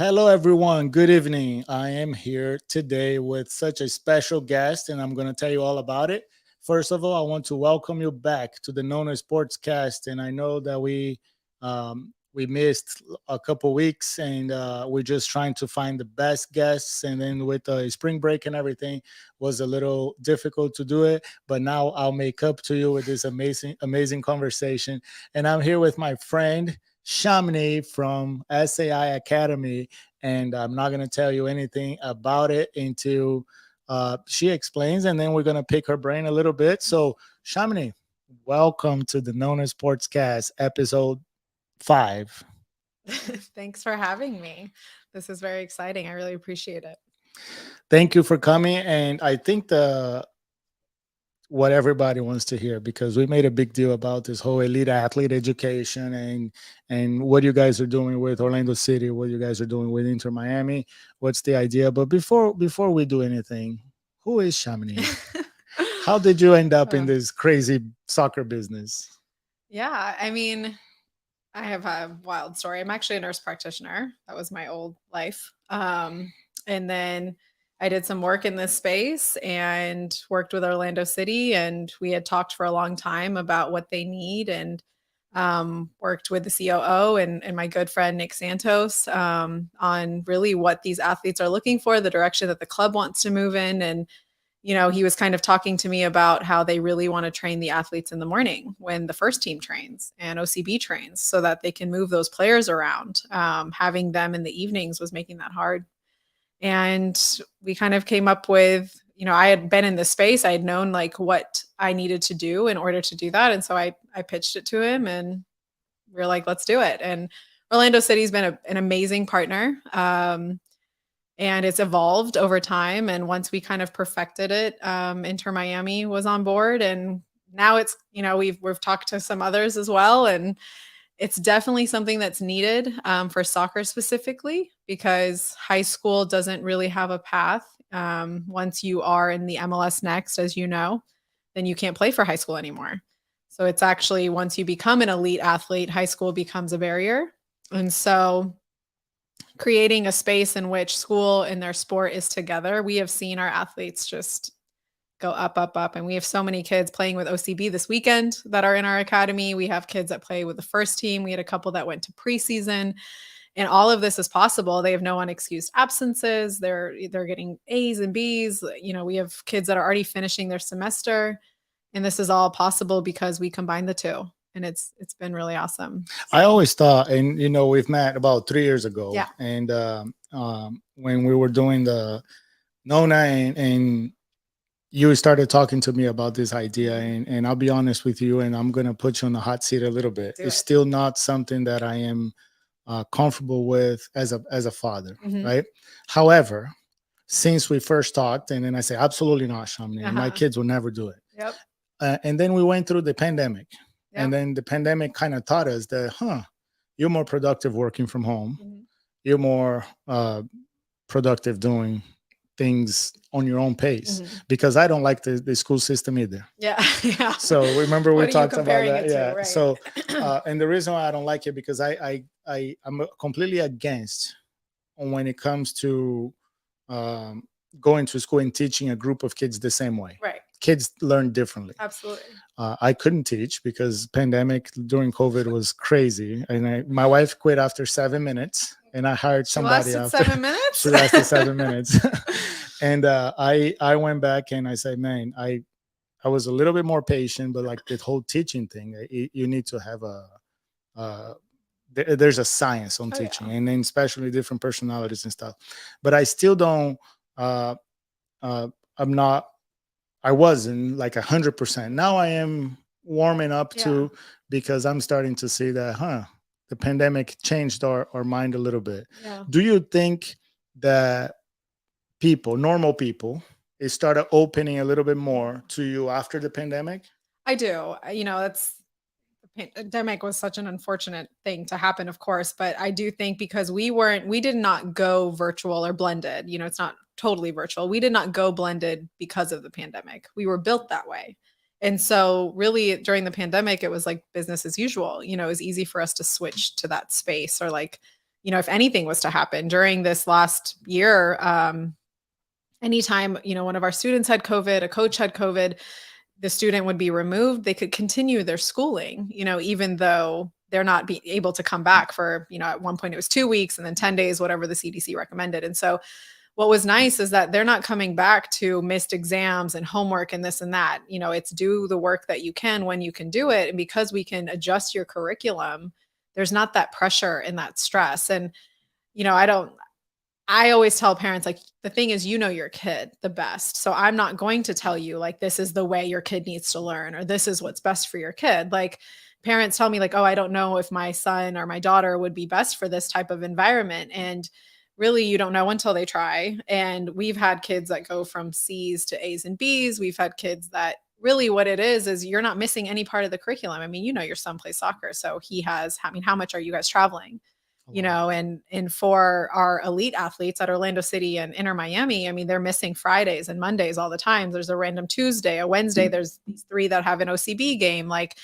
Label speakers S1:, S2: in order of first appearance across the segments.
S1: Hello, everyone. Good evening. I am here today with such a special guest, and I'm going to tell you all about it. First of all, I want to welcome you back to the Nona Sportscast, and I know that we missed a couple weeks, and we're just trying to find the best guests. And then with the spring break and everything, was a little difficult to do it. But now I'll make up to you with this amazing conversation. And I'm here with my friend Shamini from SAI Academy, and I'm not going to tell you anything about it until she explains, and then we're going to pick her brain a little bit. So, Shamini, welcome to the Nona Sportscast, episode 5.
S2: Thanks for having me. This is very exciting. I really appreciate it.
S1: Thank you for coming, and I think the what everybody wants to hear, because we made a big deal about this whole elite athlete education and what you guys are doing with Orlando City, what you guys are doing with Inter Miami. What's the idea? But before we do anything, who is Shamini? How did you end up in this crazy soccer business?
S2: Yeah, I mean, I have a wild story. I'm actually a nurse practitioner. That was my old life. And then I did some work in this space and worked with Orlando City, and we had talked for a long time about what they need, and worked with the COO and my good friend Nick Santos on really what these athletes are looking for, the direction that the club wants to move in. And he was kind of talking to me about how they really want to train the athletes in the morning when the first team trains and OCB trains so that they can move those players around. Having them in the evenings was making that hard. And we kind of came up with, I had been in this space. I had known like what I needed to do in order to do that. And so I pitched it to him, and we were like, let's do it. And Orlando City's been an amazing partner. And it's evolved over time. And once we kind of perfected it, Inter Miami was on board. And now it's, we've talked to some others as well. And it's definitely something that's needed for soccer specifically, because high school doesn't really have a path. Once you are in the MLS Next, as you know, then you can't play for high school anymore. So it's actually, once you become an elite athlete, high school becomes a barrier. And so creating a space in which school and their sport is together, we have seen our athletes just go up, up, up. And we have so many kids playing with OCB this weekend that are in our academy. We have kids that play with the first team. We had a couple that went to preseason, and all of this is possible. They have no unexcused absences. They're getting A's and B's. We have kids that are already finishing their semester, and this is all possible because we combine the two. And it's been really awesome.
S1: So, I always thought, and we've met about 3 years ago,
S2: yeah.
S1: And when we were doing the Nona, and you started talking to me about this idea, and I'll be honest with you, and I'm going to put you on the hot seat a little bit. It's still not something that I am comfortable with as a father, right? However, since we first talked, and then I say, absolutely not, Shamini. My kids will never do it.
S2: Yep.
S1: And then we went through the pandemic. Yep. And then the pandemic kind of taught us that, you're more productive working from home. You're more productive doing things on your own pace, because I don't like the school system either.
S2: Yeah. Yeah.
S1: So remember we talked about that. Yeah.
S2: Right.
S1: So and the reason why I don't like it, because I'm completely against when it comes to going to school and teaching a group of kids the same way.
S2: Right.
S1: Kids learn differently.
S2: Absolutely.
S1: I couldn't teach because pandemic during COVID was crazy, and my wife quit after 7 minutes, and I hired somebody after
S2: 7 minutes.
S1: She lasted 7 minutes, and I went back and I said, man, I was a little bit more patient, but like the whole teaching thing, you need to have there's a science on teaching, and then especially different personalities and stuff. But I still don't. I wasn't like 100%. Now I am warming up to, because I'm starting to see that, the pandemic changed our mind a little bit.
S2: Yeah.
S1: Do you think that normal people, it started opening a little bit more to you after the pandemic?
S2: I do. The pandemic was such an unfortunate thing to happen, of course, but I do think because we did not go virtual or blended, it's not totally virtual. We did not go blended because of the pandemic. We were built that way. And so really during the pandemic, it was like business as usual. It was easy for us to switch to that space, or like if anything was to happen during this last year, anytime, one of our students had COVID, a coach had COVID, the student would be removed. They could continue their schooling, even though they're not able to come back for, at one point it was 2 weeks and then 10 days, whatever the CDC recommended. And so what was nice is that they're not coming back to missed exams and homework and this and that. It's do the work that you can when you can do it. And because we can adjust your curriculum, there's not that pressure and that stress. And, I always tell parents, like, the thing is, your kid the best. So I'm not going to tell you, like, this is the way your kid needs to learn, or this is what's best for your kid. Like, parents tell me, like, oh, I don't know if my son or my daughter would be best for this type of environment. And really, you don't know until they try. And we've had kids that go from C's to A's and B's. We've had kids that really what it is you're not missing any part of the curriculum. I mean, your son plays soccer. So how much are you guys traveling? And for our elite athletes at Orlando City and Inter Miami, I mean, they're missing Fridays and Mondays all the time. There's a random Tuesday, a Wednesday. There's these 3 that have an OCB game. Like,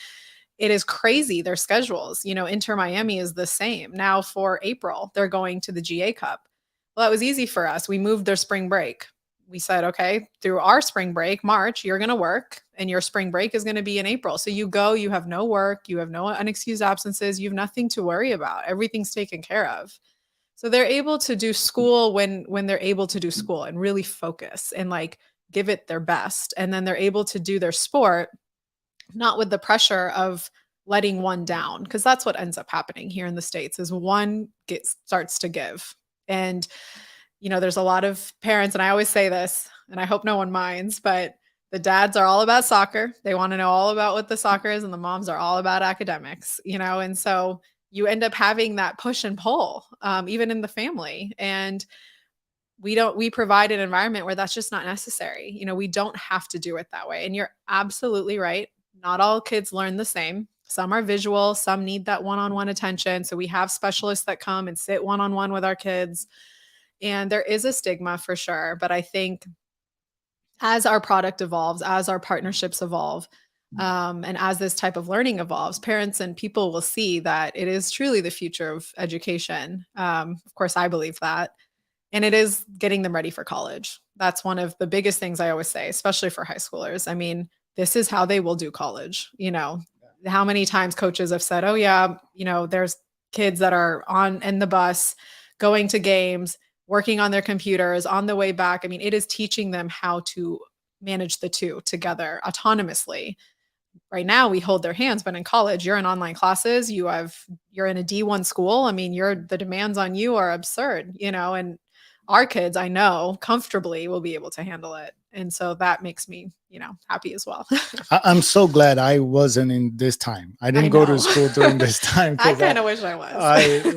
S2: it is crazy, their schedules. Inter Miami is the same. Now for April, they're going to the GA Cup. Well, that was easy for us. We moved their spring break. We said, okay, through our spring break, March, you're going to work and your spring break is going to be in April. So you go, you have no work, you have no unexcused absences, you have nothing to worry about. Everything's taken care of. So they're able to do school when they're able to do school and really focus and like give it their best. And then they're able to do their sport, not with the pressure of letting one down, because that's what ends up happening here in the States is one starts to give. And there's a lot of parents, and I always say this, and I hope no one minds, but the dads are all about soccer. They want to know all about what the soccer is, and the moms are all about academics, and so you end up having that push and pull, even in the family. And we provide an environment where that's just not necessary. We don't have to do it that way. And you're absolutely right. Not all kids learn the same. Some are visual, some need that one-on-one attention. So we have specialists that come and sit one-on-one with our kids. And there is a stigma for sure. But I think as our product evolves, as our partnerships evolve, and as this type of learning evolves, parents and people will see that it is truly the future of education. Of course, I believe that. And it is getting them ready for college. That's one of the biggest things I always say, especially for high schoolers. I mean, this is how they will do college. How many times coaches have said, oh yeah, there's kids that are in the bus, going to games, working on their computers on the way back. I mean, it is teaching them how to manage the two together autonomously. Right now we hold their hands, but in college, you're in online classes, you're in a D1 school. I mean, the demands on you are absurd, and our kids, I know comfortably will be able to handle it. And so that makes me, happy as well.
S1: I'm so glad I wasn't in this time. I didn't go to school during this time.
S2: I kind of wish I was.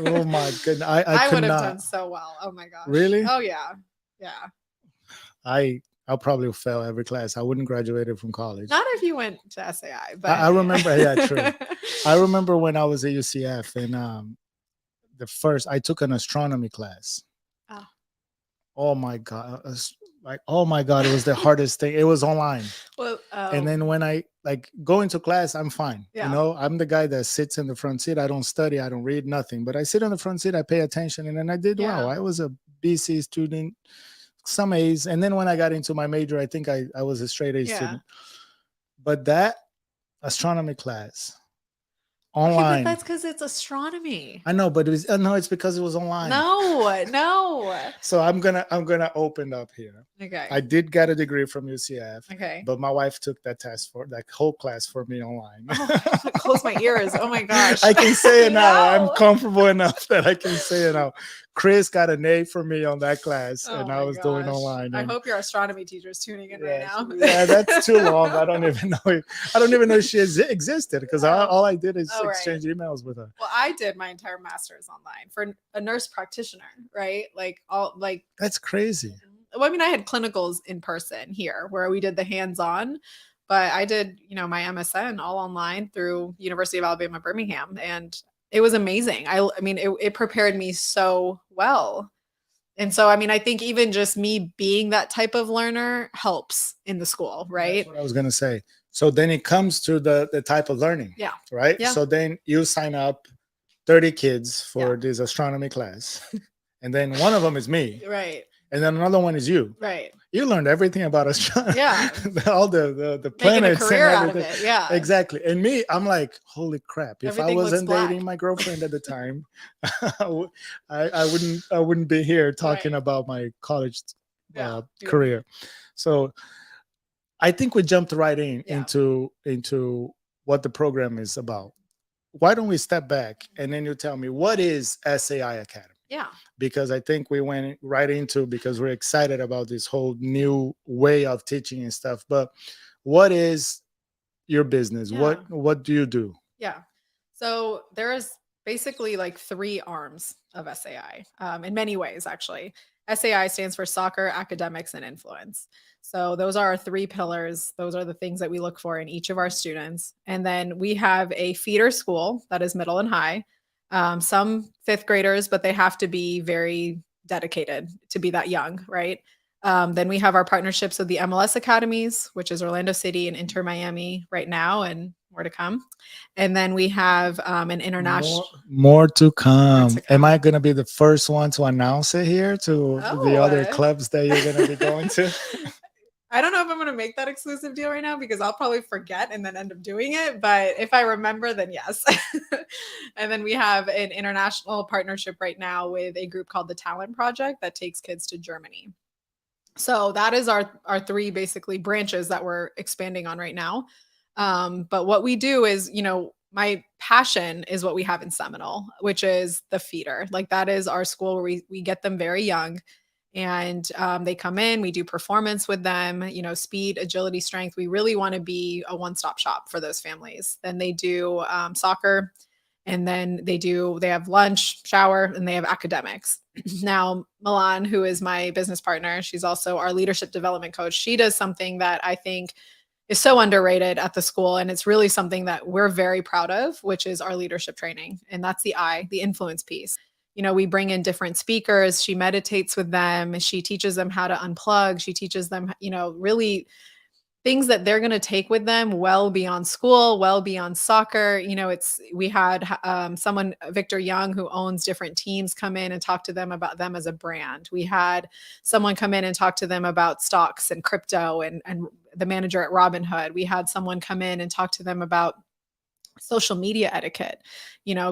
S1: Oh my goodness. I
S2: would have done so well. Oh my gosh.
S1: Really?
S2: Oh yeah. Yeah.
S1: I'll probably fail every class. I wouldn't graduate from college.
S2: Not if you went to SAI, but
S1: I remember. Yeah, true. I remember when I was at UCF and I took an astronomy class. Oh my God. Oh my God, it was the hardest thing. It was online.
S2: Well,
S1: and then when I go into class, I'm fine.
S2: Yeah.
S1: I'm the guy that sits in the front seat. I don't study, I don't read nothing, but I sit on the front seat, I pay attention, and then I did well. I was a BC student, some A's. And then when I got into my major, I think I was a straight A student. But that astronomy class, online.
S2: Okay, but that's because it's astronomy.
S1: I know, but it's because it was online.
S2: No.
S1: So I'm gonna open up here.
S2: Okay.
S1: I did get a degree from UCF.
S2: Okay.
S1: But my wife took that whole class for me online.
S2: Close my ears. Oh my gosh.
S1: I can say it now. I'm comfortable enough that I can say it now. Chris got an A for me on that class, and I was doing online.
S2: I hope your astronomy teacher is tuning in right now.
S1: Yeah, that's too long. I don't even know if she existed because all I did is exchange emails with her.
S2: Well, I did my entire master's online for a nurse practitioner, right?
S1: That's crazy.
S2: Well, I mean, I had clinicals in person here where we did the hands-on, but I did, my MSN all online through University of Alabama, Birmingham, and it was amazing. I mean, it prepared me so well. And so, I mean, I think even just me being that type of learner helps in the school, right?
S1: That's what I was going to say. So then it comes to the type of learning.
S2: Yeah.
S1: Right.
S2: Yeah.
S1: So then you sign up 30 kids
S2: Yeah.
S1: for this astronomy class, and then one of them is me,
S2: Right.
S1: and then another one is you.
S2: Right.
S1: You learned everything about astronomy,
S2: Yeah.
S1: all the
S2: Making a
S1: planets and
S2: career out of
S1: everything.
S2: it. Yeah.
S1: Exactly. And me, I'm like, holy crap! If I
S2: Everything looks
S1: wasn't dating
S2: black.
S1: my girlfriend at the time, I wouldn't be here talking
S2: Right.
S1: about my college
S2: Yeah. Yeah.
S1: career. So I think we jumped right in
S2: Yeah.
S1: into what the program is about. Why don't we step back and then you tell me what is SAI Academy?
S2: Yeah.
S1: Because I think we went right into, because we're excited about this whole new way of teaching and stuff. But what is your business?
S2: Yeah.
S1: What do you do?
S2: Yeah. So there is basically like three arms of SAI in many ways, actually. SAI stands for soccer, academics, and influence. So those are our three pillars. Those are the things that we look for in each of our students. And then we have a feeder school that is middle and high. Some fifth graders, but they have to be very dedicated to be that young, right? Then we have our partnerships with the MLS academies, which is Orlando City and Inter Miami right now, and more to come. And then we have an international.
S1: More to
S2: More
S1: come.
S2: to
S1: Am
S2: come.
S1: I going to be the first one to announce it here to the
S2: Oh,
S1: other clubs that you're going to be going to?
S2: I don't know if I'm going to make that exclusive deal right now because I'll probably forget and then end up doing it. But if I remember, then yes. And then we have an international partnership right now with a group called the Talent Project that takes kids to Germany. So that is our three basically branches that we're expanding on right now. But what we do is, my passion is what we have in Seminole, which is the feeder. Like that is our school where we get them very young, and they come in. We do performance with them. Speed, agility, strength. We really want to be a one-stop shop for those families. Then they do soccer, and then they have lunch, shower, and they have academics. Now Milan, who is my business partner, she's also our leadership development coach. She does something that I think is so underrated at the school, and it's really something that we're very proud of, which is our leadership training. And that's the influence piece. We bring in different speakers. She meditates with them. She teaches them how to unplug. She teaches them, really things that they're going to take with them well beyond school, well beyond soccer. We had someone, Victor Young, who owns different teams, come in and talk to them about them as a brand. We had someone come in and talk to them about stocks and crypto, and the manager at Robinhood. We had someone come in and talk to them about social media etiquette,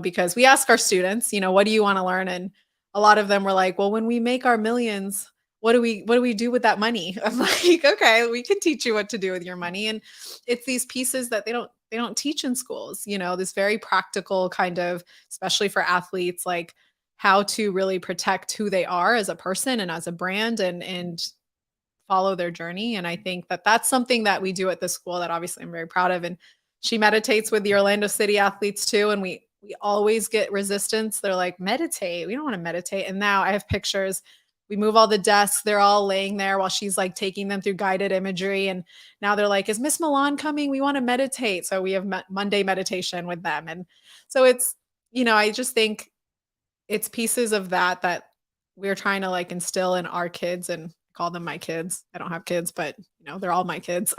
S2: because we ask our students, what do you want to learn? And a lot of them were like, well, when we make our millions, what do we do with that money? I'm like, okay, we can teach you what to do with your money. And it's these pieces that they don't teach in schools, this very practical kind of, especially for athletes, like how to really protect who they are as a person and as a brand, and follow their journey. And I think that that's something that we do at the school that obviously I'm very proud of. And she meditates with the Orlando City athletes too. And we always get resistance. They're like, meditate. We don't want to meditate. And now I have pictures. We move all the desks. They're all laying there while she's like taking them through guided imagery. And now they're like, is Miss Milan coming? We want to meditate. So we have Monday meditation with them. And so it's, I just think it's pieces of that we're trying to like instill in our kids, and call them my kids. I don't have kids, but they're all my kids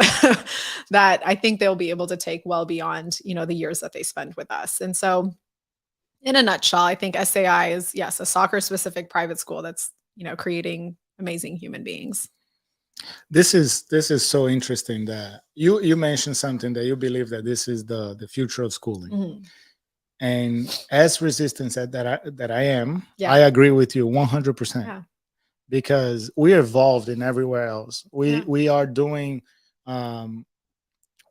S2: that I think they'll be able to take well beyond, the years that they spend with us. And so in a nutshell, I think SAI is, yes, a soccer specific private school that's, creating amazing human beings.
S1: This is so interesting that you mentioned something that you believe that this is the future of schooling.
S2: Mm-hmm.
S1: And as resistant as that I am,
S2: Yeah.
S1: I agree with you 100%.
S2: Yeah.
S1: Because we're evolved in everywhere else. We
S2: Yeah.
S1: we are doing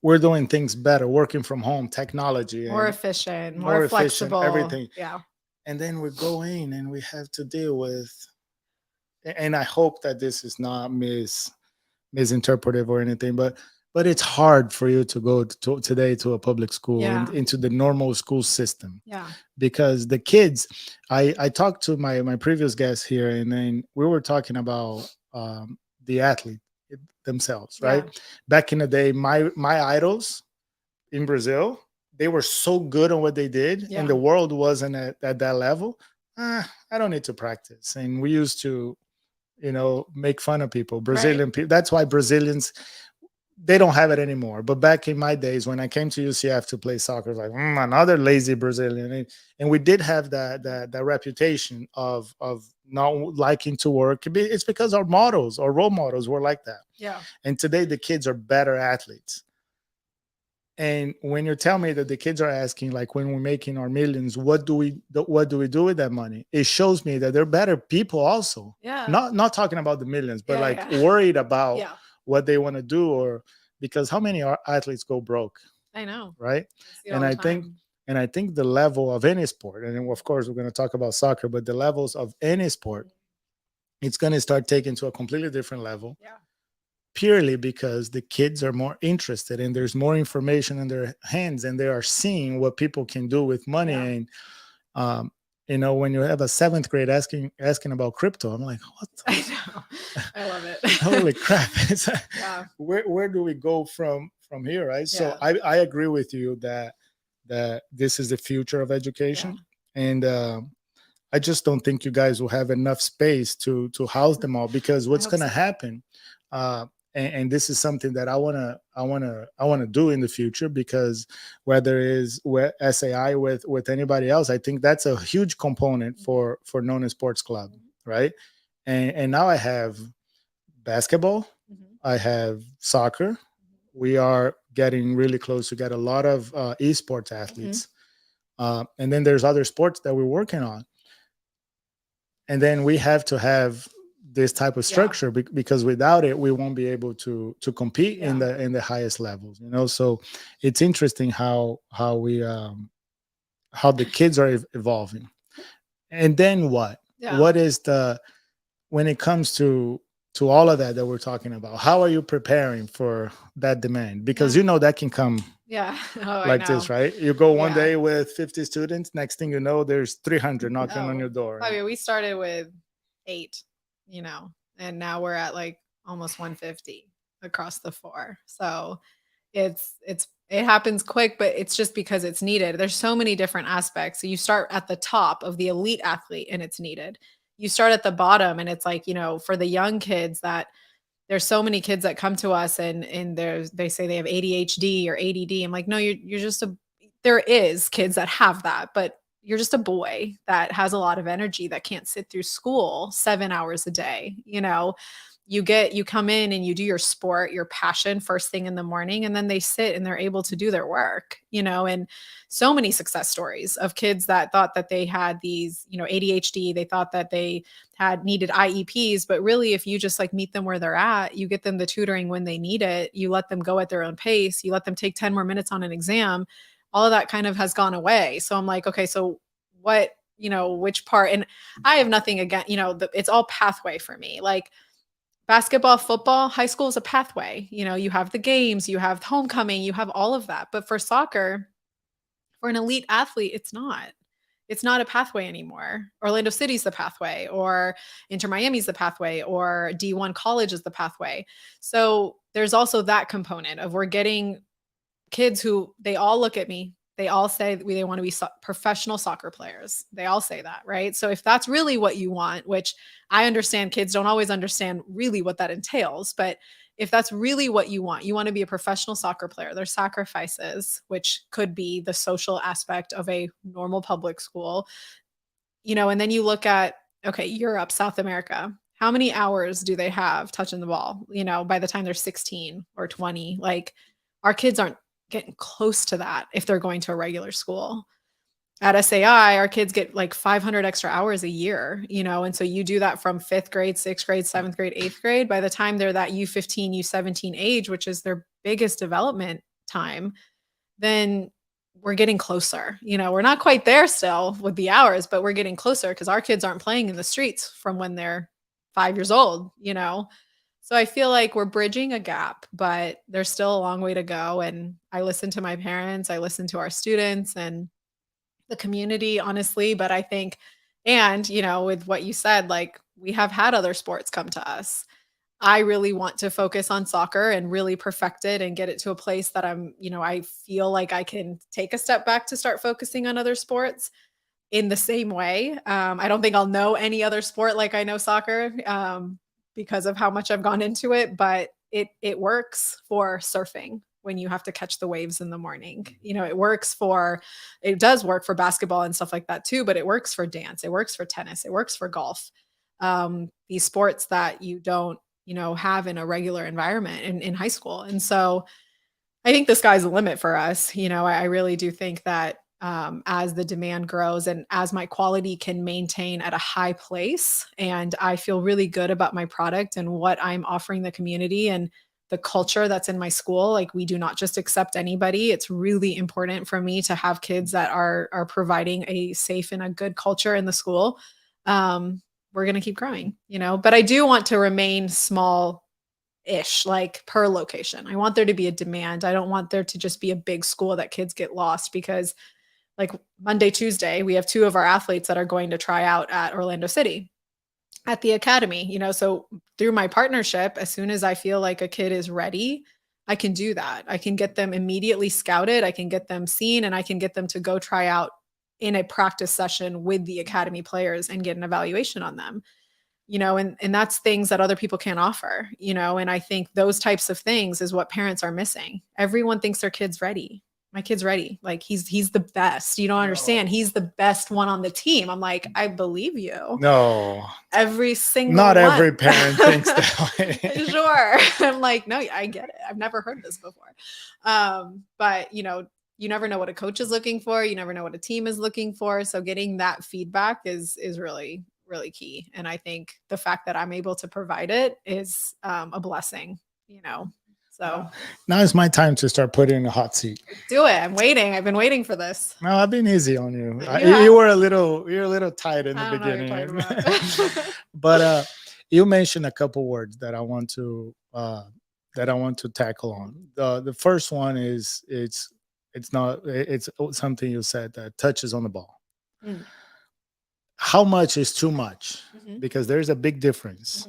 S1: we're doing things better, working from home, technology,
S2: More
S1: and
S2: efficient,
S1: more
S2: more
S1: efficient,
S2: flexible.
S1: everything.
S2: Yeah.
S1: And then we go in and we have to deal with, and I hope that this is not misinterpretive or anything, but it's hard for you to go today to a public school,
S2: Yeah.
S1: into the normal school system,
S2: Yeah.
S1: because the kids, I talked to my previous guest here, and then we were talking about the athlete themselves, right?
S2: Yeah.
S1: Back in the day, my idols in Brazil, they were so good on what they did,
S2: Yeah.
S1: and the world wasn't at that level. I don't need to practice. And we used to make fun of people, Brazilian people. That's why Brazilians, they don't have it anymore. But back in my days, when I came to UCF to play soccer, it's like another lazy Brazilian, and we did have that reputation of not liking to work. It's because our models, our role models, were like that.
S2: Yeah.
S1: And today, the kids are better athletes. And when you tell me that the kids are asking, like when we're making our millions, what do we do with that money? It shows me that they're better people also.
S2: Yeah.
S1: Not talking about the millions, but
S2: Yeah.
S1: like
S2: Yeah.
S1: worried about
S2: Yeah.
S1: what they want to do, or because how many athletes go broke,
S2: I know.
S1: right?
S2: I see it
S1: And
S2: all the
S1: I think
S2: time.
S1: and I think the level of any sport, and of course we're going to talk about soccer, but the levels of any sport, it's going to start taking to a completely different level,
S2: Yeah.
S1: purely because the kids are more interested and there's more information in their hands and they are seeing what people can do with money.
S2: Yeah.
S1: And um, when you have a seventh grade asking about crypto, I'm like, what
S2: I know. I love it.
S1: holy crap.
S2: Yeah.
S1: Where do we go from here, right? So
S2: Yeah.
S1: I agree with you that this is the future of
S2: Yeah.
S1: education. And I just don't think you guys will have enough space to house them all, because
S2: I
S1: what's
S2: hope
S1: going to
S2: so.
S1: happen, and this is something that I want to do in the future, because whether it is with SAI with anybody else, I think that's a huge component for Nona Sports Club, right? And now I have basketball,
S2: Mhm.
S1: I have soccer. We are getting really close to get a lot of esports
S2: Mhm.
S1: athletes, and then there's other sports that we're working on, and then we have to have this type of
S2: Yeah.
S1: structure, because without it we won't be able to compete in
S2: Yeah.
S1: the highest levels, so it's interesting how the kids are evolving. And then
S2: Yeah.
S1: what is the when it comes to all of that we're talking about, how are you preparing for that demand? Because
S2: Yeah.
S1: that can come
S2: Yeah. Oh, I
S1: like this,
S2: know.
S1: right? You go one
S2: Yeah.
S1: day with 50 students, next thing you know there's 300 knocking on
S2: Oh,
S1: your door.
S2: I mean, we started with 8, and now we're at like almost 150 across the 4. So it happens quick, but it's just because it's needed. There's so many different aspects. So you start at the top of the elite athlete and it's needed. You start at the bottom and it's like, for the young kids that there's so many kids that come to us and they say they have ADHD or ADD. I'm like, no, you're just there is kids that have that, but you're just a boy that has a lot of energy that can't sit through school 7 hours a day. You come in and you do your sport, your passion first thing in the morning, and then they sit and they're able to do their work, and so many success stories of kids that thought that they had these, ADHD, they thought that they had needed IEPs, but really if you just like meet them where they're at, you get them the tutoring when they need it, you let them go at their own pace, you let them take 10 more minutes on an exam, all of that kind of has gone away. So I'm like, okay, so what, which part, and I have nothing against, it's all pathway for me. Like basketball, football, high school is a pathway. You have the games, you have homecoming, you have all of that. But for soccer, for an elite athlete, it's not. It's not a pathway anymore. Orlando City's the pathway, or Inter Miami's the pathway, or D1 college is the pathway. So there's also that component of we're getting kids who they all look at me. They all say they want to be professional soccer players. They all say that, right? So if that's really what you want, which I understand kids don't always understand really what that entails, but if that's really what you want to be a professional soccer player, there's sacrifices, which could be the social aspect of a normal public school, and then you look at, okay, Europe, South America, how many hours do they have touching the ball, by the time they're 16 or 20? Like our kids aren't getting close to that if they're going to a regular school. At SAI, our kids get like 500 extra hours a year, and so you do that from 5th grade, 6th grade, 7th grade, 8th grade. By the time they're that U15, U17 age, which is their biggest development time, then we're getting closer. We're not quite there still with the hours, but we're getting closer because our kids aren't playing in the streets from when they're 5 years old. So I feel like we're bridging a gap, but there's still a long way to go. And I listen to my parents, I listen to our students and the community, honestly. But I think, and, with what you said, like we have had other sports come to us. I really want to focus on soccer and really perfect it and get it to a place that I feel like I can take a step back to start focusing on other sports in the same way. I don't think I'll know any other sport like I know soccer, because of how much I've gone into it. But it works for surfing when you have to catch the waves in the morning. It does work for basketball and stuff like that too, but it works for dance, it works for tennis, it works for golf. These sports that you don't, have in a regular environment in high school. And so I think the sky's the limit for us. I really do think that as the demand grows and as my quality can maintain at a high place, and I feel really good about my product and what I'm offering the community and the culture that's in my school. Like, we do not just accept anybody. It's really important for me to have kids that are providing a safe and a good culture in the school. We're going to keep growing, but I do want to remain small ish, like per location. I want there to be a demand. I don't want there to just be a big school that kids get lost, because like Monday, Tuesday, we have two of our athletes that are going to try out at Orlando City at the academy, so through my partnership, as soon as I feel like a kid is ready, I can do that. I can get them immediately scouted. I can get them seen, and I can get them to go try out in a practice session with the academy players and get an evaluation on them. And that's things that other people can't offer, and I think those types of things is what parents are missing. Everyone thinks their kid's ready. My kid's ready. Like, he's the best. You don't understand. He's the best one on the team. I'm like, I believe you.
S1: No,
S2: Every single
S1: not
S2: one.
S1: every parent thinks that way.
S2: Sure. I'm like, no, I get it. I've never heard this before. But you never know what a coach is looking for. You never know what a team is looking for. So getting that feedback is really, really key. And I think the fact that I'm able to provide it is a blessing, So
S1: Now it's my time to start putting in a hot seat.
S2: do it. I'm waiting. I've been waiting for this.
S1: No, I've been easy on you.
S2: Yeah.
S1: You're a little tight in the
S2: I don't know what you're
S1: beginning.
S2: talking about.
S1: But you mentioned a couple words that I want to tackle on. The first one is it's something you said, that touches on the ball.
S2: Mm.
S1: How much is too much?
S2: Mhm.
S1: Because there's a big difference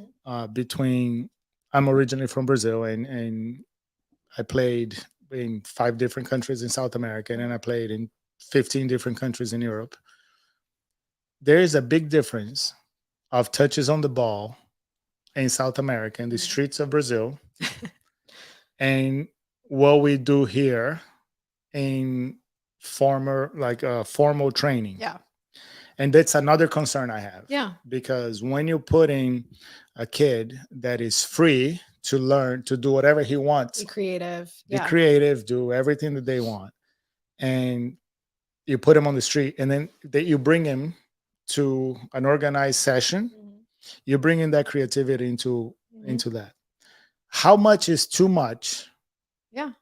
S1: between. I'm originally from Brazil, and I played in 5 different countries in South America, and then I played in 15 different countries in Europe. There is a big difference of touches on the ball in South America, in the streets of Brazil, and what we do here in formal training.
S2: Yeah.
S1: And that's another concern I have.
S2: Yeah.
S1: Because when you put in a kid that is free to learn, to do whatever he wants,
S2: Be creative.
S1: be creative, do everything that they want, and you put him on the street, and then you bring him to an organized session, you bring in that creativity into that. How much is too much?
S2: Yeah.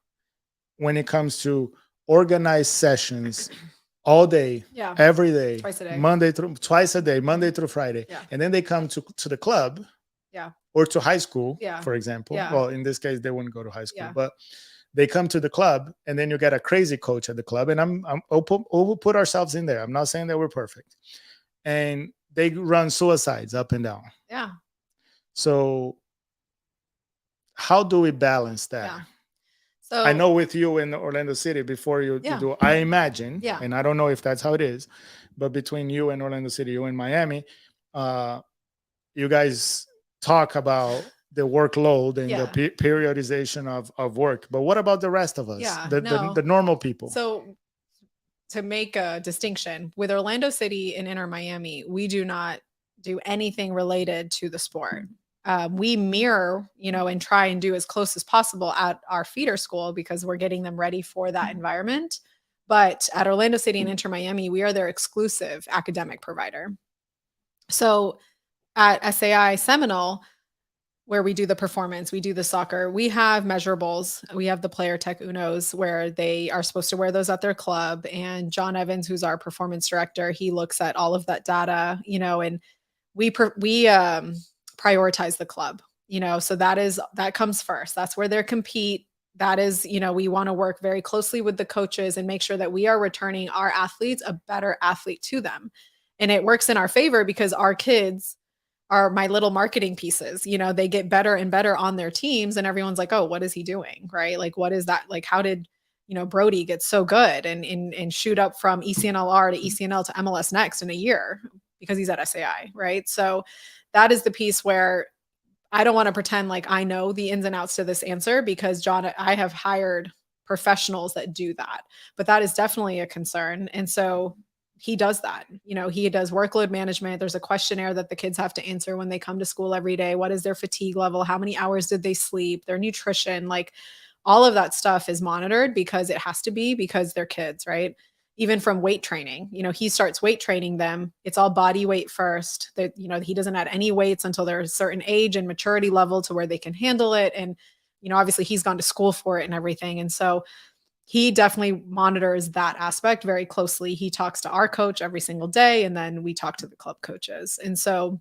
S1: When it comes to organized sessions all day, every day,
S2: twice a day,
S1: twice a day, Monday through Friday, and then they come to the club, or to high school, for example. Well, in this case, they wouldn't go to high school, but they come to the club, and then you get a crazy coach at the club, and we'll put ourselves in there. I'm not saying that we're perfect, and they run suicides up and down.
S2: Yeah.
S1: So how do we balance that?
S2: Yeah. So
S1: I know with you in Orlando City, before you do, I imagine, and I don't know if that's how it is, but between you and Orlando City, you and Miami, you guys talk about the workload and the periodization of work. But what about the rest of us, the normal people?
S2: So to make a distinction, with Orlando City and Inter Miami, we do not do anything related to the sport. We mirror, and try and do as close as possible at our feeder school, because we're getting them ready for that environment. But at Orlando City and Inter Miami, we are their exclusive academic provider. So at SAI Seminole, where we do the performance, we do the soccer, we have measurables. We have the player tech unos, where they are supposed to wear those at their club. And John Evans, who's our performance director, he looks at all of that data, and we prioritize the club, so that comes first. That's where they compete. That is, we want to work very closely with the coaches and make sure that we are returning our athletes a better athlete to them. And it works in our favor, because our kids are my little marketing pieces. They get better and better on their teams, and everyone's like, oh, what is he doing? Right? Like, what is that? Like, how did, Brody get so good and shoot up from ECNLR to ECNL to MLS Next in a year? Because he's at SAI, right? So that is the piece where I don't want to pretend like I know the ins and outs to this answer because John, I have hired professionals that do that, but that is definitely a concern. And so he does that. He does workload management. There's a questionnaire that the kids have to answer when they come to school every day. What is their fatigue level? How many hours did they sleep? Their nutrition, like all of that stuff is monitored because it has to be because they're kids, right? Even from weight training, he starts weight training them. It's all body weight first. That, he doesn't add any weights until they're a certain age and maturity level to where they can handle it. And, obviously he's gone to school for it and everything. And so he definitely monitors that aspect very closely. He talks to our coach every single day, and then we talk to the club coaches. And so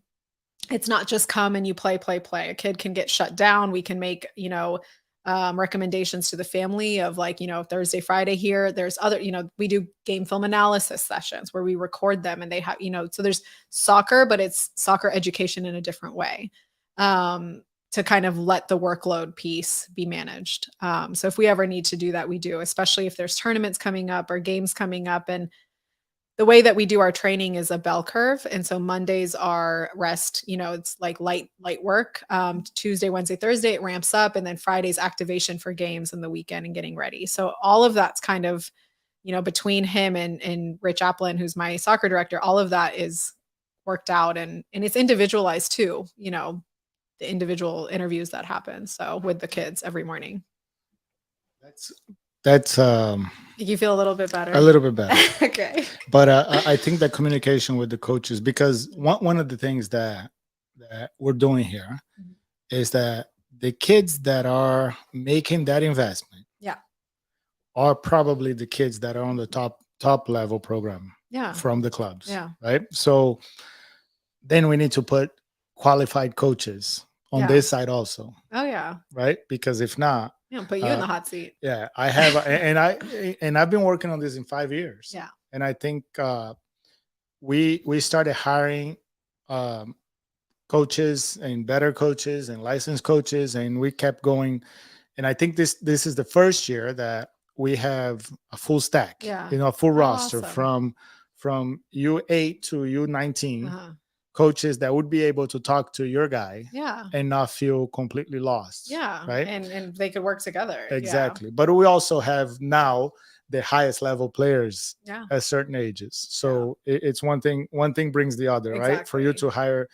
S2: it's not just come and you play, play, play. A kid can get shut down. We can make, recommendations to the family of like, Thursday, Friday here. There's other, we do game film analysis sessions where we record them and they have, so there's soccer, but it's soccer education in a different way. To kind of let the workload piece be managed. So if we ever need to do that, we do, especially if there's tournaments coming up or games coming up. And the way that we do our training is a bell curve. And so Mondays are rest, it's like light work. Tuesday, Wednesday, Thursday, it ramps up. And then Friday's activation for games and the weekend and getting ready. So all of that's kind of, between him and Rich Applin, who's my soccer director, all of that is worked out and it's individualized too, the individual interviews that happen. So with the kids every morning.
S1: That's
S2: You feel a little bit better.
S1: a little bit better.
S2: Okay.
S1: But I think that communication with the coaches, because one of the things that we're doing here is that the kids that are making that investment,
S2: Yeah.
S1: are probably the kids that are on the top level program,
S2: Yeah.
S1: from the clubs,
S2: Yeah.
S1: right? So then we need to put qualified coaches on
S2: Yeah.
S1: this side also,
S2: Oh yeah.
S1: right? Because if not,
S2: Put you in the hot seat.
S1: yeah, I have, and I've been working on this in 5 years.
S2: Yeah.
S1: And I think we started hiring coaches and better coaches and licensed coaches, and we kept going. And I think this is the first year that we have a full stack,
S2: Yeah.
S1: a full roster
S2: Awesome.
S1: from U8 to U19
S2: Uh-huh.
S1: coaches that would be able to talk to your guy
S2: Yeah.
S1: and not feel completely lost.
S2: Yeah.
S1: Right.
S2: And they could work together.
S1: Exactly. But we also have now the highest level players
S2: Yeah.
S1: at certain ages. So it's one thing brings the other, right? For you
S2: Exactly.
S1: to hire,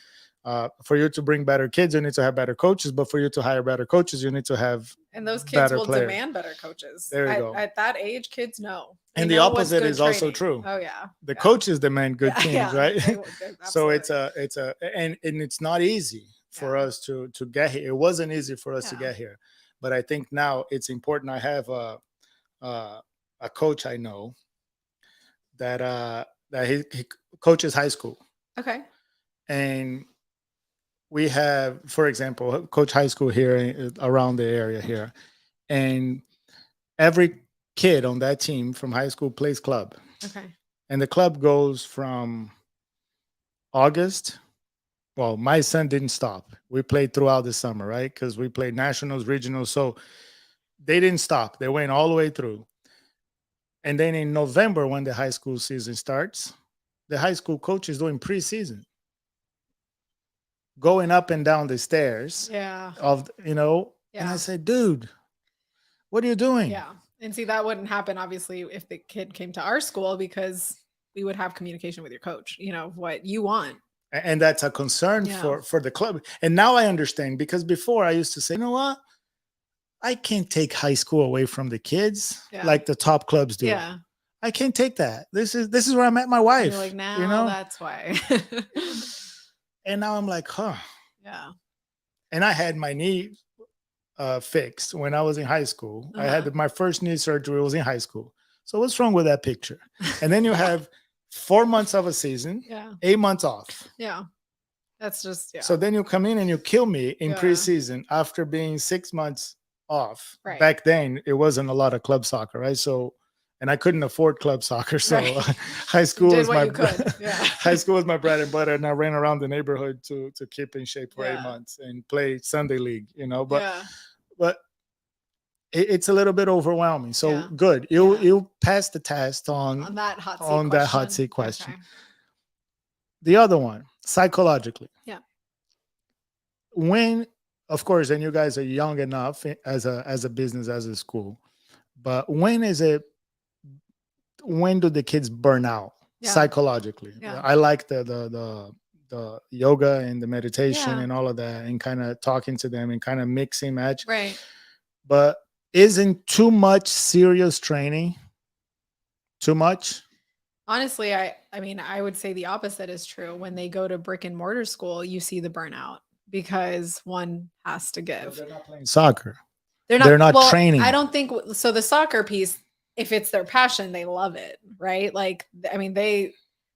S1: for you to bring better kids, you need to have better coaches. But for you to hire better coaches, you need to have
S2: And those kids
S1: better
S2: will
S1: players.
S2: demand better coaches.
S1: There you go.
S2: At that age, kids know. They
S1: And the
S2: know what's
S1: opposite
S2: good
S1: is also
S2: training.
S1: true.
S2: Oh yeah.
S1: The
S2: Yeah.
S1: coaches demand good teams,
S2: Yeah.
S1: right? So
S2: Absolutely.
S1: it's a and it's not easy for us to get here. It wasn't easy for us to
S2: Yeah.
S1: get here, but I think now it's important. I have a coach I know that he coaches high school,
S2: Okay.
S1: and we have, for example, coach high school here around the area here, and every kid on that team from high school plays club.
S2: Okay.
S1: And the club goes from August. Well, my son didn't stop. We played throughout the summer, right? Because we played nationals, regionals. So they didn't stop. They went all the way through. And then in November, when the high school season starts, the high school coach is doing preseason, going up and down the stairs
S2: Yeah.
S1: of, And I said, dude, what are you doing?
S2: Yeah. And see, that wouldn't happen obviously if the kid came to our school because we would have communication with your coach, what you want.
S1: And that's a concern for the club. And now I understand, because before I used to say, you know what? I can't take high school away from the kids like the top clubs do.
S2: Yeah.
S1: I can't take that. This is where I met my wife.
S2: You're like, now that's why.
S1: And now I'm like, huh.
S2: Yeah.
S1: And I had my knee fixed when I was in high school. I had my first knee surgery was in high school. So what's wrong with that picture? And then you have 4 months of a season, 8 months off.
S2: Yeah. That's just,
S1: So then you come in and you kill me in preseason after being 6 months off.
S2: Right.
S1: Back then, it wasn't a lot of club soccer, right? So, and I couldn't afford club soccer. So high school was my high school was my bread and butter. And I ran around the neighborhood to keep in shape for 8 months and play Sunday league, but it's a little bit overwhelming. So good. You passed the test on
S2: that hot seat
S1: that hot seat question.
S2: Okay.
S1: The other one, psychologically.
S2: Yeah.
S1: When of course, and you guys are young enough as a business, as a school. But when do the kids burn out
S2: Yeah.
S1: psychologically?
S2: Yeah.
S1: I like the yoga and the meditation
S2: Yeah.
S1: and all of that, and kind of talking to them and kind of mixing match.
S2: Right.
S1: But isn't too much serious training too much?
S2: Honestly, I mean, I would say the opposite is true. When they go to brick and mortar school, you see the burnout because one has to
S1: But
S2: give.
S1: they're not playing soccer.
S2: They're
S1: They're
S2: not,
S1: not
S2: well, I
S1: training.
S2: don't think so. The soccer piece, if it's their passion, they love it, right? Like, I mean,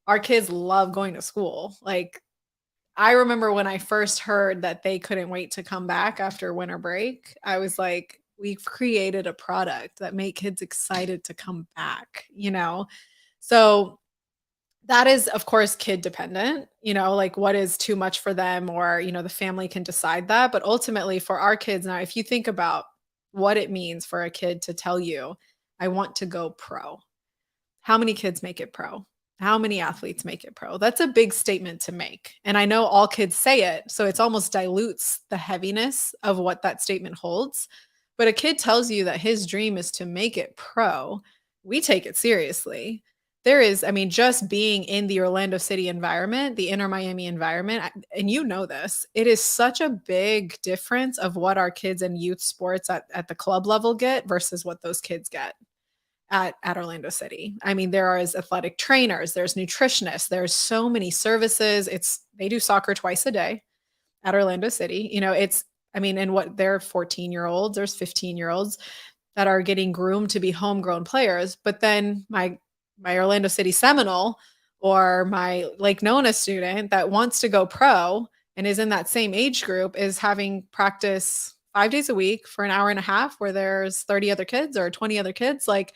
S2: our kids love going to school. Like, I remember when I first heard that they couldn't wait to come back after winter break, I was like, we've created a product that make kids excited to come back, you know? So that is, of course, kid dependent, like what is too much for them, or, the family can decide that. But ultimately, for our kids now, if you think about what it means for a kid to tell you, I want to go pro, how many kids make it pro? How many athletes make it pro? That's a big statement to make. And I know all kids say it, so it's almost dilutes the heaviness of what that statement holds. But a kid tells you that his dream is to make it pro, we take it seriously. There is, I mean, just being in the Orlando City environment, the inner Miami environment, and you know this, it is such a big difference of what our kids and youth sports at the club level get versus what those kids get at Orlando City. I mean, there is athletic trainers, there's nutritionists, there's so many services. They do soccer twice a day at Orlando City. I mean, and what they're 14-year-olds, there's 15-year-olds that are getting groomed to be homegrown players. But then my Orlando City Seminole or my Lake Nona student that wants to go pro and is in that same age group is having practice 5 days a week for an hour and a half where there's 30 other kids or 20 other kids. Like,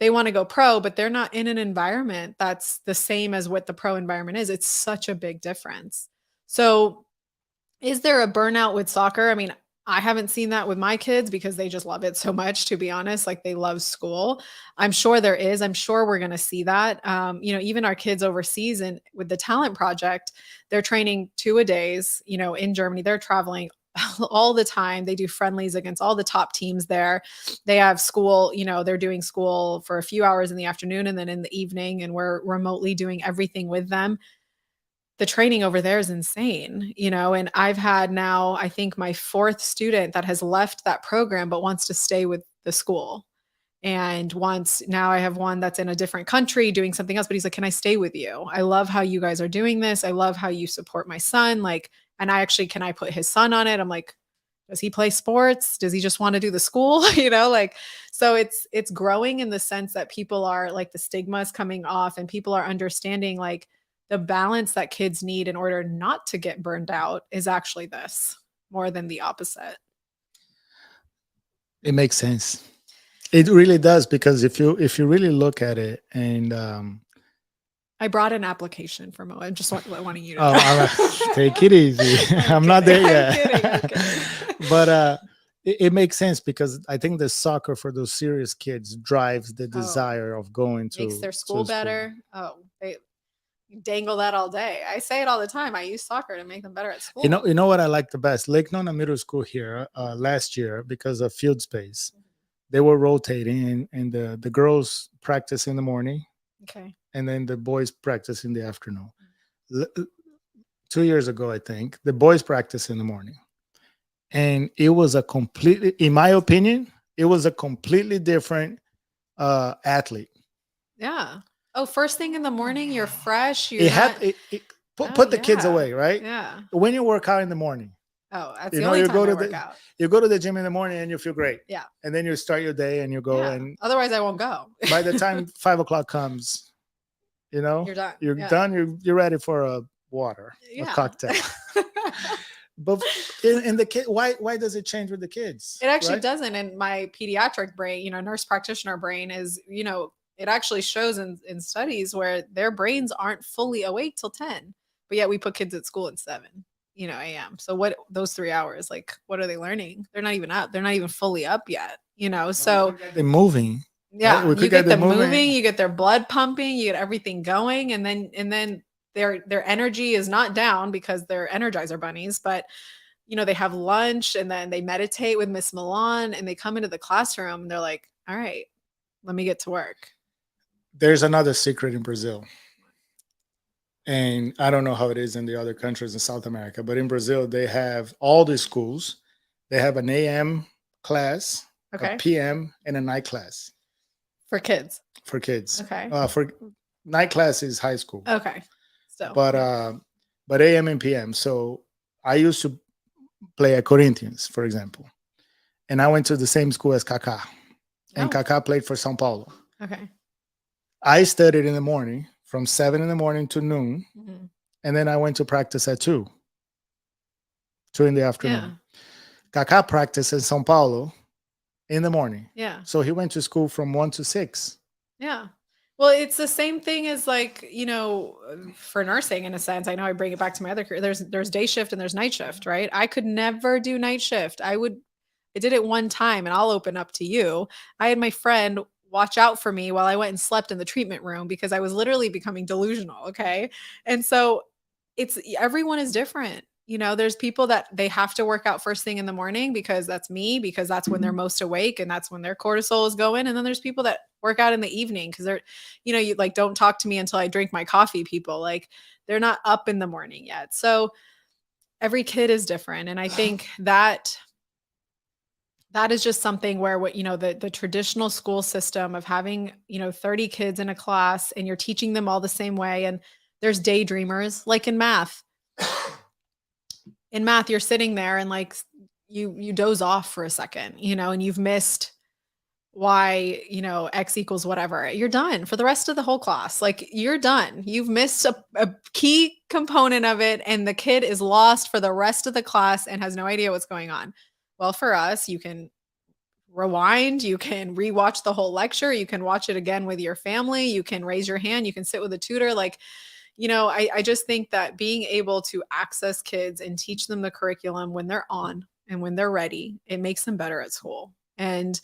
S2: they want to go pro, but they're not in an environment that's the same as what the pro environment is. It's such a big difference. So, is there a burnout with soccer? I mean, I haven't seen that with my kids because they just love it so much, to be honest. Like, they love school. I'm sure there is. I'm sure we're going to see that. Even our kids overseas and with the talent project, they're training 2-a-days, in Germany. They're traveling all the time. They do friendlies against all the top teams there. They have school, they're doing school for a few hours in the afternoon and then in the evening, and we're remotely doing everything with them. The training over there is insane, and I've had now, I think, my 4th student that has left that program but wants to stay with the school. And now I have one that's in a different country doing something else, but he's like, can I stay with you? I love how you guys are doing this. I love how you support my son. Like, and can I put his son on it? I'm like, does he play sports? Does he just want to do the school? So it's growing in the sense that people are like, the stigma is coming off and people are understanding like the balance that kids need in order not to get burned out is actually this more than the opposite.
S1: It makes sense. It really does, because if you really look at it, and
S2: I brought an application for Mo. I'm just wanting you to
S1: take it easy. I'm not there yet.
S2: I'm kidding.
S1: But it makes sense, because I think the soccer for those serious kids drives the desire of going to
S2: makes their school better. Oh, they dangle that all day. I say it all the time. I use soccer to make them better at school.
S1: You know what I like the best? Lake Nona Middle School here last year, because of field space, they were rotating, and the girls practice in the morning.
S2: Okay.
S1: And then the boys practice in the afternoon. 2 years ago, I think, the boys practice in the morning. And it was in my opinion, it was a completely different athlete.
S2: Yeah. Oh, first thing in the morning, you're fresh.
S1: Put the kids away, right?
S2: Yeah.
S1: When you work out in the morning.
S2: Oh, that's the only time I work out.
S1: You go to the gym in the morning and you feel great.
S2: Yeah.
S1: And then you start your day and you go. And
S2: otherwise I won't go.
S1: By the time 5 o'clock comes, you're done. You're done. You're ready for a water, a cocktail. But in the kid, why does it change with the kids?
S2: It actually doesn't. In my pediatric brain, nurse practitioner brain is, it actually shows in studies where their brains aren't fully awake till 10, but yet we put kids at school at 7, a.m. So what, those 3 hours, like, what are they learning? They're not even up. They're not even fully up yet, so
S1: they're moving.
S2: Yeah. You get them moving, you get their blood pumping, you get everything going. And then their energy is not down because they're Energizer bunnies, but they have lunch and then they meditate with Miss Milan and they come into the classroom and they're like, all right, let me get to work.
S1: There's another secret in Brazil, and I don't know how it is in the other countries in South America, but in Brazil they have all the schools. They have an AM class, a
S2: Okay.
S1: PM, and a night class
S2: For kids.
S1: for kids.
S2: Okay.
S1: For night class is high school,
S2: Okay. So,
S1: but AM and PM. So I used to play at Corinthians, for example, and I went to the same school as Kaká, and
S2: oh,
S1: Kaká played for São Paulo.
S2: okay.
S1: I studied in the morning from 7 in the morning to noon,
S2: Mhm.
S1: and then I went to practice at 2 in the
S2: Yeah.
S1: afternoon. Kaká practiced in São Paulo in the morning.
S2: Yeah.
S1: So he went to school from 1 to 6.
S2: Yeah. Well, it's the same thing as like, for nursing in a sense. I know I bring it back to my other career. There's day shift and there's night shift, right? I could never do night shift. I did it one time and I'll open up to you. I had my friend watch out for me while I went and slept in the treatment room because I was literally becoming delusional. Okay. And so everyone is different. There's people that they have to work out first thing in the morning because that's me, because that's when they're most awake and that's when their cortisol is going. And then there's people that work out in the evening because they're, you like, don't talk to me until I drink my coffee, people. Like, they're not up in the morning yet. So every kid is different. And I think that is just something where the traditional school system of having 30 kids in a class and you're teaching them all the same way, and there's daydreamers, like in math. In math, you're sitting there and like you doze off for a second, and you've missed y, x equals whatever. You're done for the rest of the whole class. Like, you're done. You've missed a key component of it, and the kid is lost for the rest of the class and has no idea what's going on. Well, for us, you can rewind, you can rewatch the whole lecture, you can watch it again with your family, you can raise your hand, you can sit with a tutor. Like, I just think that being able to access kids and teach them the curriculum when they're on and when they're ready, it makes them better at school. And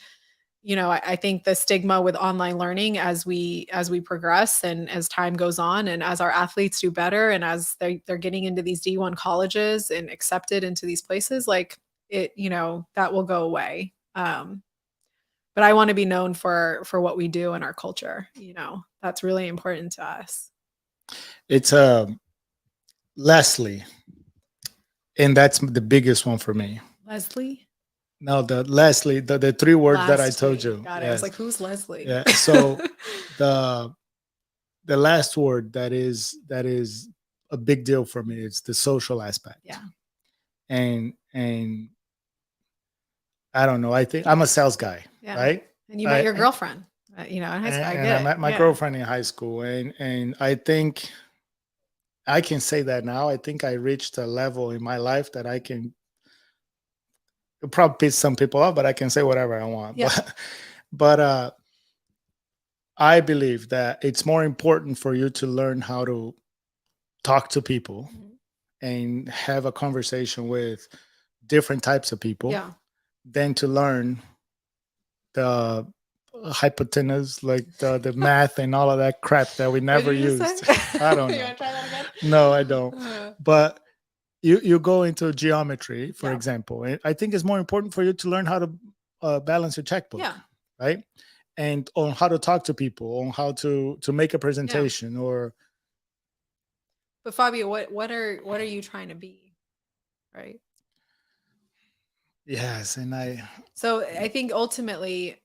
S2: I think the stigma with online learning as we progress and as time goes on and as our athletes do better and as they're getting into these D1 colleges and accepted into these places, like it, that will go away. But I want to be known for what we do in our culture. That's really important to us.
S1: It's Leslie, and that's the biggest one for me.
S2: Leslie?
S1: No, the Leslie, the 3 words that I told you.
S2: Got it. Yes. I was like, who's Leslie?
S1: Yeah. So the last word that is a big deal for me is the social aspect.
S2: Yeah.
S1: And I don't know. I think I'm a sales guy, right?
S2: And you met your girlfriend, in high school.
S1: I met my girlfriend in high school, and I think I can say that now. I think I reached a level in my life that I can. It'll probably piss some people off, but I can say whatever I want.
S2: Yeah.
S1: But I believe that it's more important for you to learn how to talk to people and have a conversation with different types of people than to learn the hypotenuse, like the math and all of that crap that we never used. I don't know. You want to try that again? No, I don't. But you go into geometry, for example, and I think it's more important for you to learn how to balance your checkbook, right? And on how to talk to people, on how to make a presentation, or.
S2: But Fabio, what are you trying to be, right?
S1: Yes, and
S2: So I think ultimately,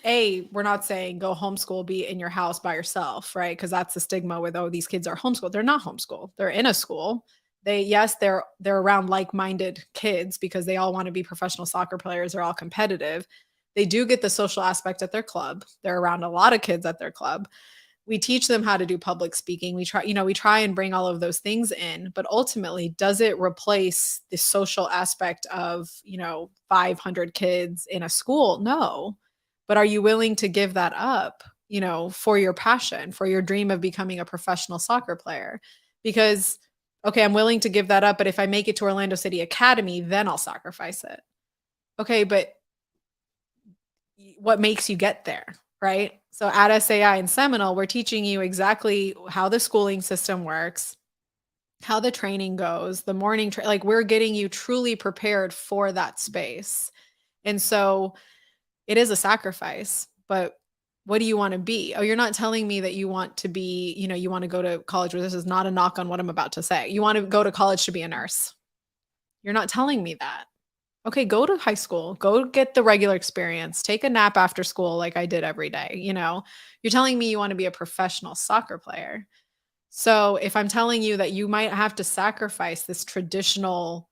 S2: we're not saying go homeschool, be in your house by yourself, right? Because that's the stigma with, these kids are homeschooled. They're not homeschooled. They're in a school. They're around like-minded kids because they all want to be professional soccer players. They're all competitive. They do get the social aspect at their club. They're around a lot of kids at their club. We teach them how to do public speaking. We try and bring all of those things in, but ultimately, does it replace the social aspect of, 500 kids in a school? No. But are you willing to give that up, for your passion, for your dream of becoming a professional soccer player? Because, okay, I'm willing to give that up, but if I make it to Orlando City Academy, then I'll sacrifice it. Okay, but what makes you get there, right? So at SAI and Seminole, we're teaching you exactly how the schooling system works, how the training goes, the morning like we're getting you truly prepared for that space. And so it is a sacrifice, but what do you want to be? Oh, you're not telling me that you want to be, you want to go to college where this is not a knock on what I'm about to say. You want to go to college to be a nurse. You're not telling me that. Okay, go to high school, go get the regular experience, take a nap after school like I did every day. You're telling me you want to be a professional soccer player. So if I'm telling you that you might have to sacrifice this traditional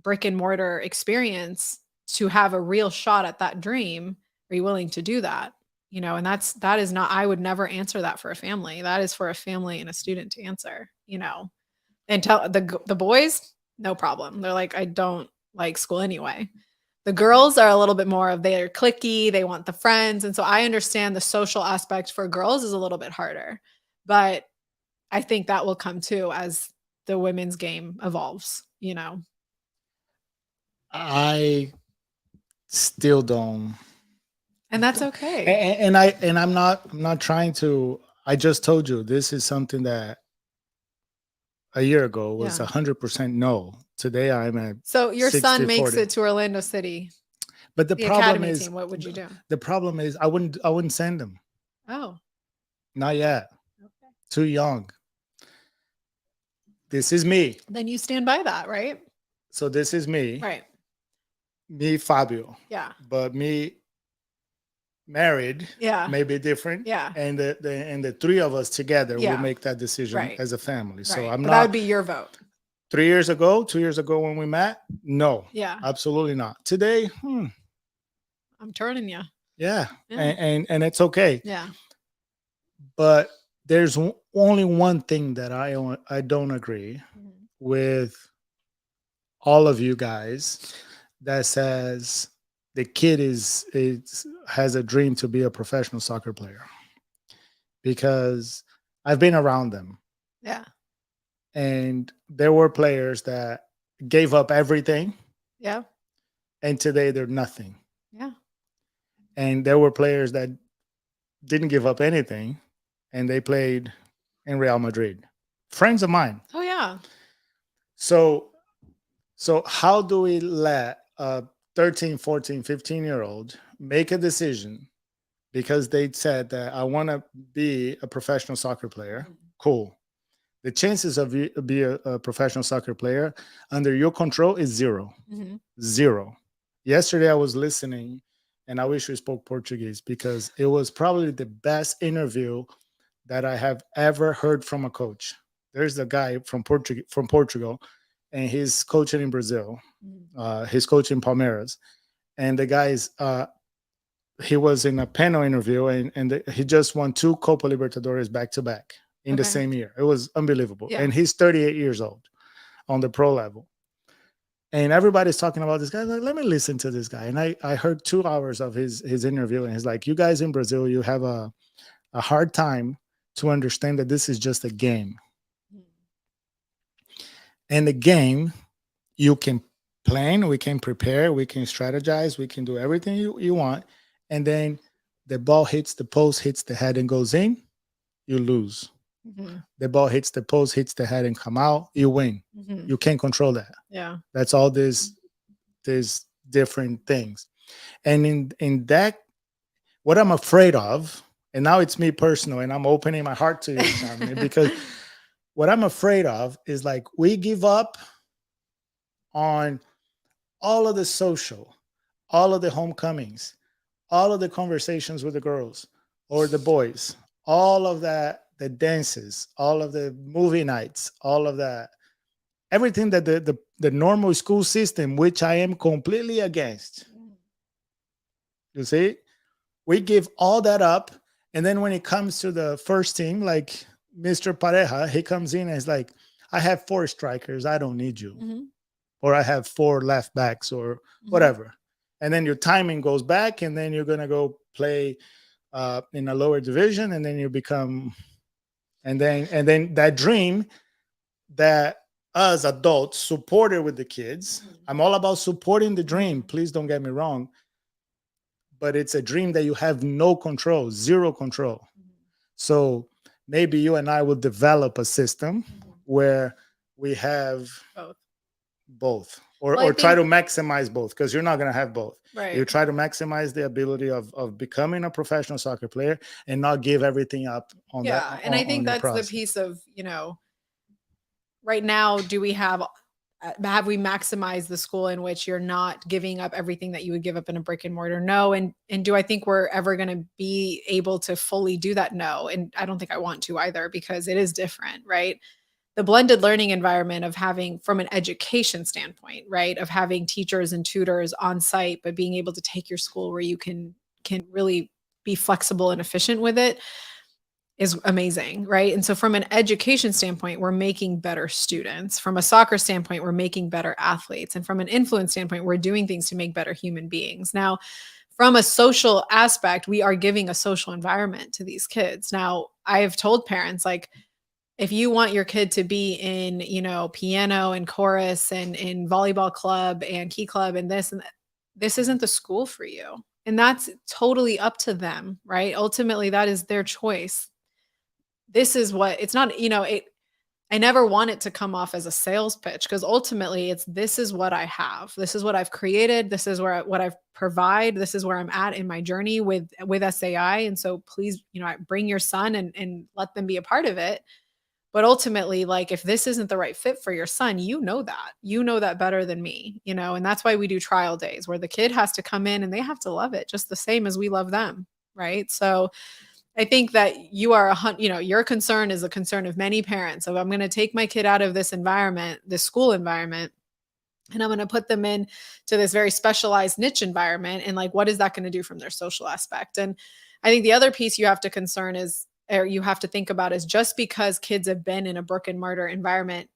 S2: brick and mortar experience to have a real shot at that dream, are you willing to do that? And that is not, I would never answer that for a family. That is for a family and a student to answer, and tell the boys, no problem. They're like, I don't like school anyway. The girls are a little bit more of, they're cliquey, they want the friends. And so I understand the social aspect for girls is a little bit harder, but I think that will come too as the women's game evolves.
S1: I still don't.
S2: And that's okay.
S1: I'm not trying to. I just told you this is something that a year ago was
S2: Yeah.
S1: 100% no. Today I'm at
S2: So your
S1: 60,
S2: son makes
S1: 40.
S2: it to Orlando City,
S1: But
S2: the academy team. What would you do?
S1: The problem is I wouldn't send him.
S2: Oh,
S1: Not yet.
S2: okay.
S1: Too young. This is me.
S2: Then you stand by that, right?
S1: So this is me.
S2: Right.
S1: Me, Fabio.
S2: Yeah.
S1: But me married,
S2: Yeah.
S1: may be different.
S2: Yeah.
S1: And the three of us together
S2: Yeah.
S1: will make that decision
S2: Right.
S1: as a family. So
S2: Right.
S1: I'm
S2: But
S1: not.
S2: that would be your vote.
S1: 2 years ago when we met, no,
S2: Yeah.
S1: absolutely not. Today,
S2: I'm turning you.
S1: yeah,
S2: Yeah.
S1: and it's okay.
S2: Yeah.
S1: But there's only one thing that I don't agree
S2: Mhm.
S1: with all of you guys that says the kid has a dream to be a professional soccer player, because I've been around them,
S2: Yeah.
S1: and there were players that gave up everything,
S2: Yeah.
S1: and today they're nothing.
S2: Yeah.
S1: And there were players that didn't give up anything, and they played in Real Madrid. Friends of mine.
S2: Oh yeah.
S1: So how do we let a 13, 14, 15-year-old make a decision because they said that I want to be a professional soccer player? Cool. The chances of you be a professional soccer player under your control is zero.
S2: Mhm.
S1: Zero. Yesterday I was listening, and I wish we spoke Portuguese, because it was probably the best interview that I have ever heard from a coach. There's a guy from Portugal, and he's coaching in Brazil.
S2: Mhm.
S1: He's coaching Palmeiras, and the guy's he was in a panel interview, and he just won two Copa Libertadores back to back in the
S2: Okay.
S1: same year. It was unbelievable,
S2: Yeah.
S1: and he's 38 years old on the pro level. And everybody's talking about this guy. Like, let me listen to this guy. And I heard 2 hours of his interview, and he's like, you guys in Brazil, you have a hard time to understand that this is just a game.
S2: Mhm.
S1: And the game, you can plan, we can prepare, we can strategize, we can do everything you want. And then the ball hits the post, hits the head, and goes in, you lose.
S2: Mhm.
S1: The ball hits the post, hits the head, and come out, you win.
S2: Mhm.
S1: You can't control that.
S2: Yeah.
S1: That's all these different things. And in that, what I'm afraid of, and now it's me personal, and I'm opening my heart to you, Shamini, because what I'm afraid of is, like, we give up on all of the social, all of the homecomings, all of the conversations with the girls or the boys, all of that, the dances, all of the movie nights, all of that, everything that the normal school system, which I am completely against. You see, we give all that up, and then when it comes to the first team, like Mr. Pareja, he comes in and is like, I have 4 strikers, I don't need you.
S2: Mhm.
S1: Or I have 4 left backs, or
S2: Mhm.
S1: whatever. And then your timing goes back, and then you're gonna go play in a lower division, and then you become, and then that dream that us adults supported with the kids.
S2: Mhm.
S1: I'm all about supporting the dream.
S2: Mhm.
S1: Please don't get me wrong. But it's a dream that you have no control, zero control.
S2: Mhm.
S1: So maybe you and I will develop a system
S2: Mhm.
S1: where we have
S2: Both.
S1: both,
S2: Well, I
S1: or try
S2: think
S1: to maximize both, because you're not going to have both. You
S2: right.
S1: try to maximize the ability of becoming a professional soccer player and not give everything up on that
S2: Yeah, and I
S1: on
S2: think
S1: your
S2: that's the
S1: process.
S2: piece of, right now, do we have we maximized the school in which you're not giving up everything that you would give up in a brick and mortar? No. And do I think we're ever going to be able to fully do that? No. And I don't think I want to either, because it is different, right? The blended learning environment of having, from an education standpoint, right, of having teachers and tutors on site, but being able to take your school where you can really be flexible and efficient with it, is amazing, right? And so from an education standpoint, we're making better students. From a soccer standpoint, we're making better athletes. And from an influence standpoint, we're doing things to make better human beings. Now, from a social aspect, we are giving a social environment to these kids. Now, I have told parents, like, if you want your kid to be in, piano and chorus and in volleyball club and key club and this and that, this isn't the school for you. And that's totally up to them, right? Ultimately, that is their choice. This is what it's not, I never want it to come off as a sales pitch, because ultimately it's, this is what I have. This is what I've created. This is what I've provide. This is where I'm at in my journey with SAI. And so please, bring your son and let them be a part of it. But ultimately, like, if this isn't the right fit for your son, you know that better than me, and that's why we do trial days where the kid has to come in and they have to love it just the same as we love them. Right. So I think that your concern is a concern of many parents. So I'm going to take my kid out of this environment, this school environment, and I'm going to put them in to this very specialized niche environment. And like, what is that going to do from their social aspect? And I think the other piece you have to you have to think about is, just because kids have been in a brick and mortar environment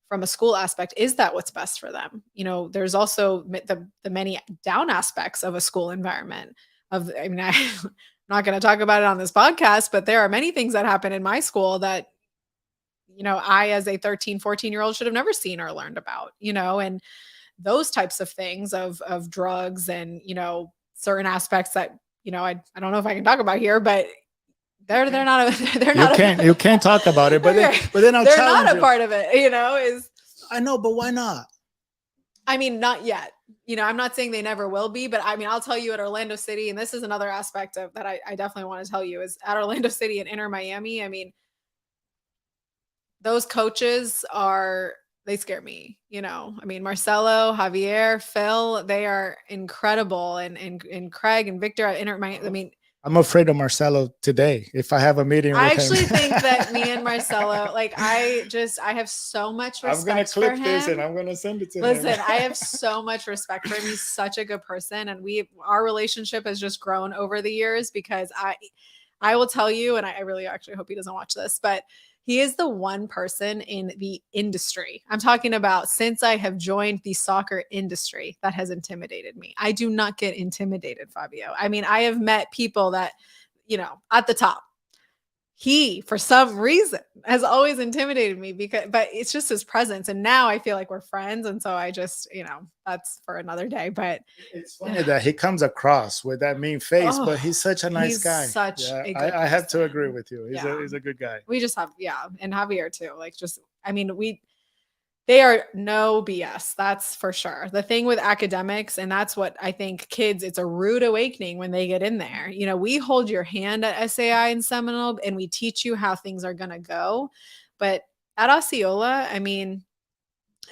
S2: from a school aspect, is that what's best for them? There's also the many down aspects of a school environment. I'm not going to talk about it on this podcast, but there are many things that happen in my school that, I, as a 13, 14-year-old, should have never seen or learned about, and those types of things of drugs and, certain aspects that, I don't know if I can talk about here, but they're not a, they're
S1: You
S2: not
S1: can't
S2: a,
S1: you can't talk about it, but then
S2: okay,
S1: I'll
S2: they're not
S1: challenge
S2: a
S1: you.
S2: part of it, is,
S1: I know, but why not?
S2: I mean, not yet. I'm not saying they never will be, but I mean, I'll tell you, at Orlando City, and this is another aspect of that I definitely want to tell you, is at Orlando City and Inter Miami. I mean, those coaches they scare me. I mean, Marcelo, Javier, Phil, they are incredible, and Craig and Victor at Inter Miami. I mean,
S1: I'm afraid of Marcelo today. If I have a meeting
S2: I
S1: with him,
S2: actually think that me and Marcelo, like, I have so much
S1: I'm gonna
S2: respect for
S1: clip this and
S2: him.
S1: I'm gonna send it to him.
S2: Listen, I have so much respect for him. He's such a good person, and our relationship has just grown over the years, because I will tell you, and I really actually hope he doesn't watch this, but he is the one person in the industry, I'm talking about since I have joined the soccer industry, that has intimidated me. I do not get intimidated, Fabio. I mean, I have met people that, at the top. He, for some reason, has always intimidated me, but it's just his presence. And now I feel like we're friends. And so I just, that's for another day. But
S1: It's funny that he comes across with that mean face,
S2: oh,
S1: but he's such a nice
S2: he's
S1: guy.
S2: such
S1: Yeah,
S2: a good
S1: I have to agree
S2: person.
S1: with you.
S2: Yeah.
S1: He's a good guy.
S2: We just have, yeah. And Javier too. Like, just, I mean, they are no BS. That's for sure. The thing with academics, and that's what I think kids, it's a rude awakening when they get in there. We hold your hand at SAI and Seminole, and we teach you how things are going to go. But at Osceola, I mean,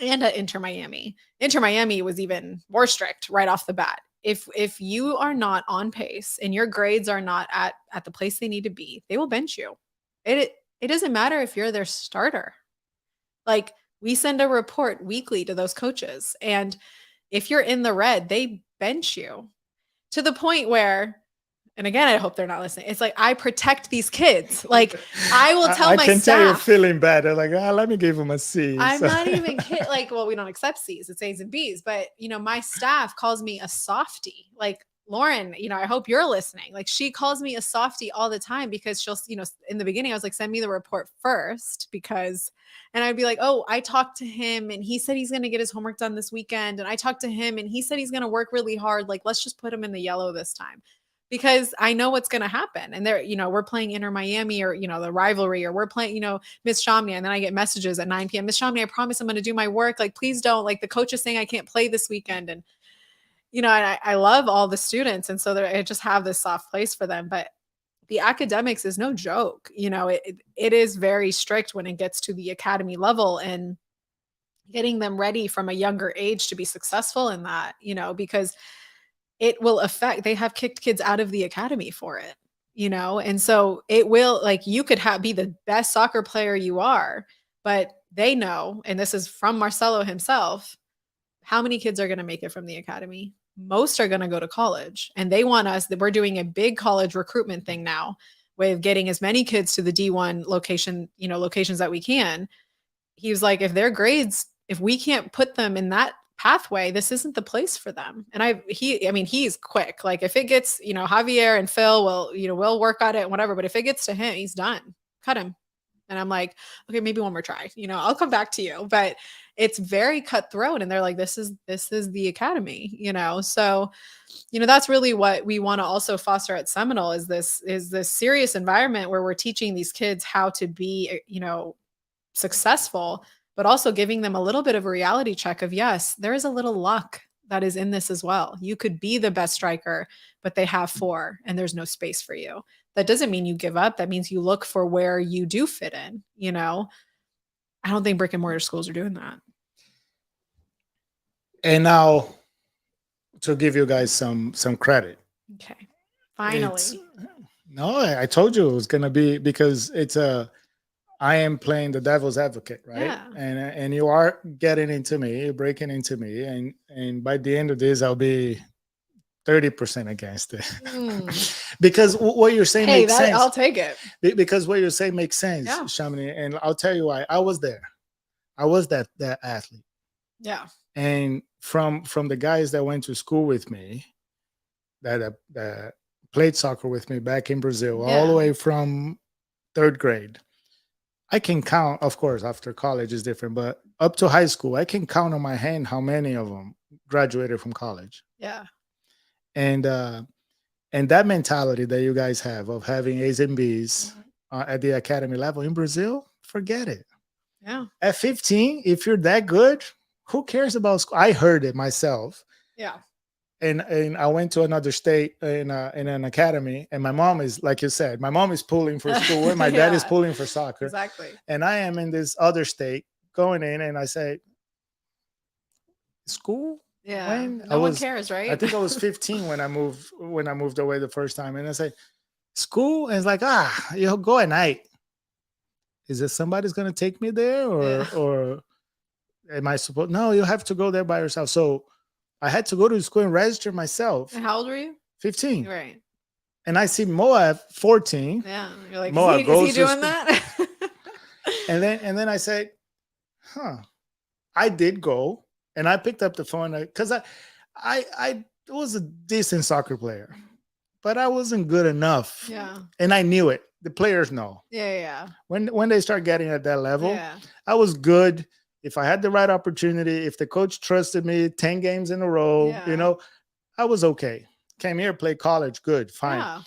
S2: and at Inter Miami was even more strict right off the bat. If you are not on pace and your grades are not at the place they need to be, they will bench you. It doesn't matter if you're their starter. Like, we send a report weekly to those coaches, and if you're in the red, they bench you, to the point where, and again, I hope they're not listening, it's like, I protect these kids. Like, I will tell my
S1: can
S2: staff.
S1: tell you're feeling bad. They're like, let me give him a C.
S2: I'm not even kidding. Like, well, we don't accept C's, it's A's and B's, but my staff calls me a softie. Like, Lauren, I hope you're listening. Like, she calls me a softie all the time, because she'll, in the beginning, I was like, send me the report first, and I'd be like, oh, I talked to him and he said he's going to get his homework done this weekend. And I talked to him and he said he's going to work really hard. Like, let's just put him in the yellow this time. because I know what's going to happen. And they're, we're playing Inter Miami, or, the rivalry, or we're playing, Miss Shamini. And then I get messages at 9 p.m. Miss Shamini, I promise I'm going to do my work. Like, please don't, like, the coach is saying I can't play this weekend. And, and I love all the students. And so I just have this soft place for them. But the academics is no joke. It is very strict when it gets to the academy level, and getting them ready from a younger age to be successful in that, because it will affect, they have kicked kids out of the academy for it, and so it will, like, you could be the best soccer player you are, but they know, and this is from Marcelo himself, how many kids are going to make it from the academy? Most are going to go to college, and they want us, that we're doing a big college recruitment thing now with getting as many kids to the D1 locations that we can. He was like, if their grades, if we can't put them in that pathway, this isn't the place for them. And he's quick. Like, if it gets, Javier and Phil will, we'll work on it and whatever, but if it gets to him, he's done. Cut him. And I'm like, okay, maybe one more try, I'll come back to you. But it's very cutthroat. And they're like, this is the academy, so, that's really what we want to also foster at Seminole, is this serious environment where we're teaching these kids how to be, successful, but also giving them a little bit of a reality check of, yes, there is a little luck that is in this as well. You could be the best striker, but they have 4 and there's no space for you. That doesn't mean you give up. That means you look for where you do fit in. I don't think brick and mortar schools are doing that.
S1: And now, to give you guys some credit.
S2: Okay. Finally.
S1: No, I told you it was going to be, because I am playing the devil's advocate, right?
S2: Yeah.
S1: And you are getting into me, you're breaking into me, and by the end of this, I'll be 30% against it. Because what you're saying makes sense.
S2: I'll take it.
S1: Because what you're saying makes sense,
S2: yeah.
S1: Shamini, and I'll tell you why. I was there. I was that athlete.
S2: Yeah.
S1: And from the guys that went to school with me, that played soccer with me back in Brazil, all the way from 3rd grade, I can count, of course, after college is different, but up to high school, I can count on my hand how many of them graduated from college.
S2: Yeah.
S1: And that mentality that you guys have of having A's and B's at the academy level in Brazil, forget it.
S2: Yeah.
S1: At 15, if you're that good, who cares about school? I heard it myself.
S2: Yeah.
S1: And I went to another state in an academy, and my mom is, like you said, my mom is pulling for school, and my dad is pulling for soccer.
S2: Exactly.
S1: And I am in this other state going in, and I say, school?
S2: Yeah.
S1: When?
S2: No one cares, right?
S1: I think I was 15 when I moved away the first time, and I say, school? And it's like, you'll go at night. Is it somebody's gonna take me there, or am I supposed? No, you have to go there by yourself. So I had to go to school and register myself.
S2: And how old were you?
S1: 15.
S2: Right.
S1: And I see Moa at 14.
S2: Yeah. You're like,
S1: Moa
S2: is he doing that?
S1: and then I said, I did go, and I picked up the phone because I was a decent soccer player, but I wasn't good enough.
S2: Yeah.
S1: And I knew it. The players know.
S2: Yeah.
S1: When they start getting at that level,
S2: yeah.
S1: I was good. If I had the right opportunity, if the coach trusted me 10 games in a row, I was okay. Came here, played college, good, fine.
S2: Yeah.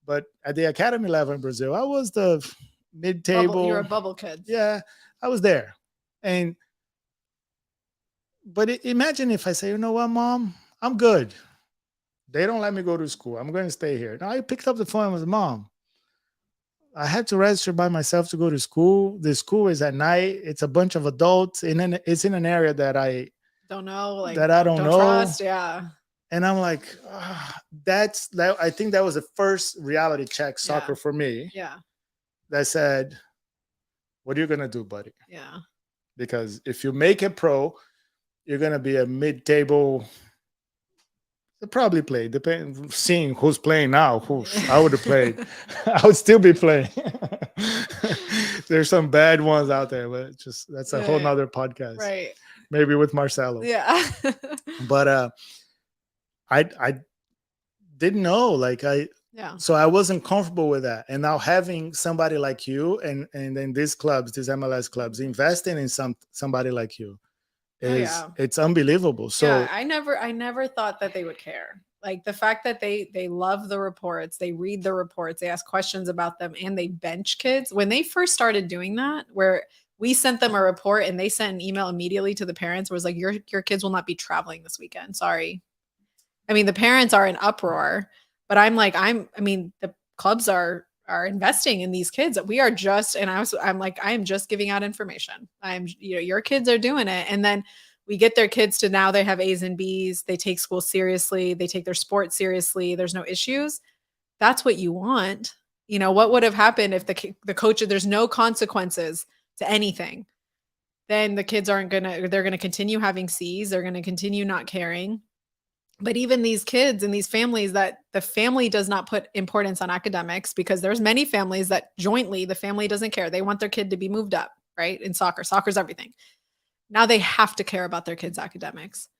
S1: But at the academy level in Brazil, I was the mid-table.
S2: You're a bubble kid.
S1: Yeah, I was there. But imagine if I say, you know what, Mom, I'm good. They don't let me go to school. I'm going to stay here. Now I picked up the phone with Mom. I had to register by myself to go to school. The school is at night. It's a bunch of adults, and it's in an area that I
S2: don't know,
S1: that I don't know.
S2: Trust. Yeah.
S1: And I'm like, that's that. I think that was the first reality check soccer for me.
S2: Yeah.
S1: That said, what are you gonna do, buddy?
S2: Yeah.
S1: Because if you make it pro, you're gonna be a mid-table. They probably play. Seeing who's playing now, I would have played. I would still be playing. There's some bad ones out there, but that's a whole nother podcast.
S2: Right.
S1: Maybe with Marcelo.
S2: Yeah.
S1: But I didn't know. So I wasn't comfortable with that. And now having somebody like you and then these clubs, these MLS clubs, investing in somebody like you. It's unbelievable. So
S2: yeah, I never thought that they would care. Like the fact that they love the reports, they read the reports, they ask questions about them, and they bench kids. When they first started doing that, where we sent them a report and they sent an email immediately to the parents, was like, your kids will not be traveling this weekend. Sorry. I mean, the parents are in uproar, but I'm like, I mean, the clubs are investing in these kids. We are just, and I'm like, I am just giving out information. Your kids are doing it. And then we get their kids to now they have A's and B's. They take school seriously. They take their sport seriously. There's no issues. That's what you want. What would have happened if the coach, there's no consequences to anything? Then the kids they're going to continue having C's. They're going to continue not caring. But even these kids and these families that the family does not put importance on academics, because there's many families that jointly the family doesn't care. They want their kid to be moved up, right? In soccer's everything. Now they have to care about their kids' academics.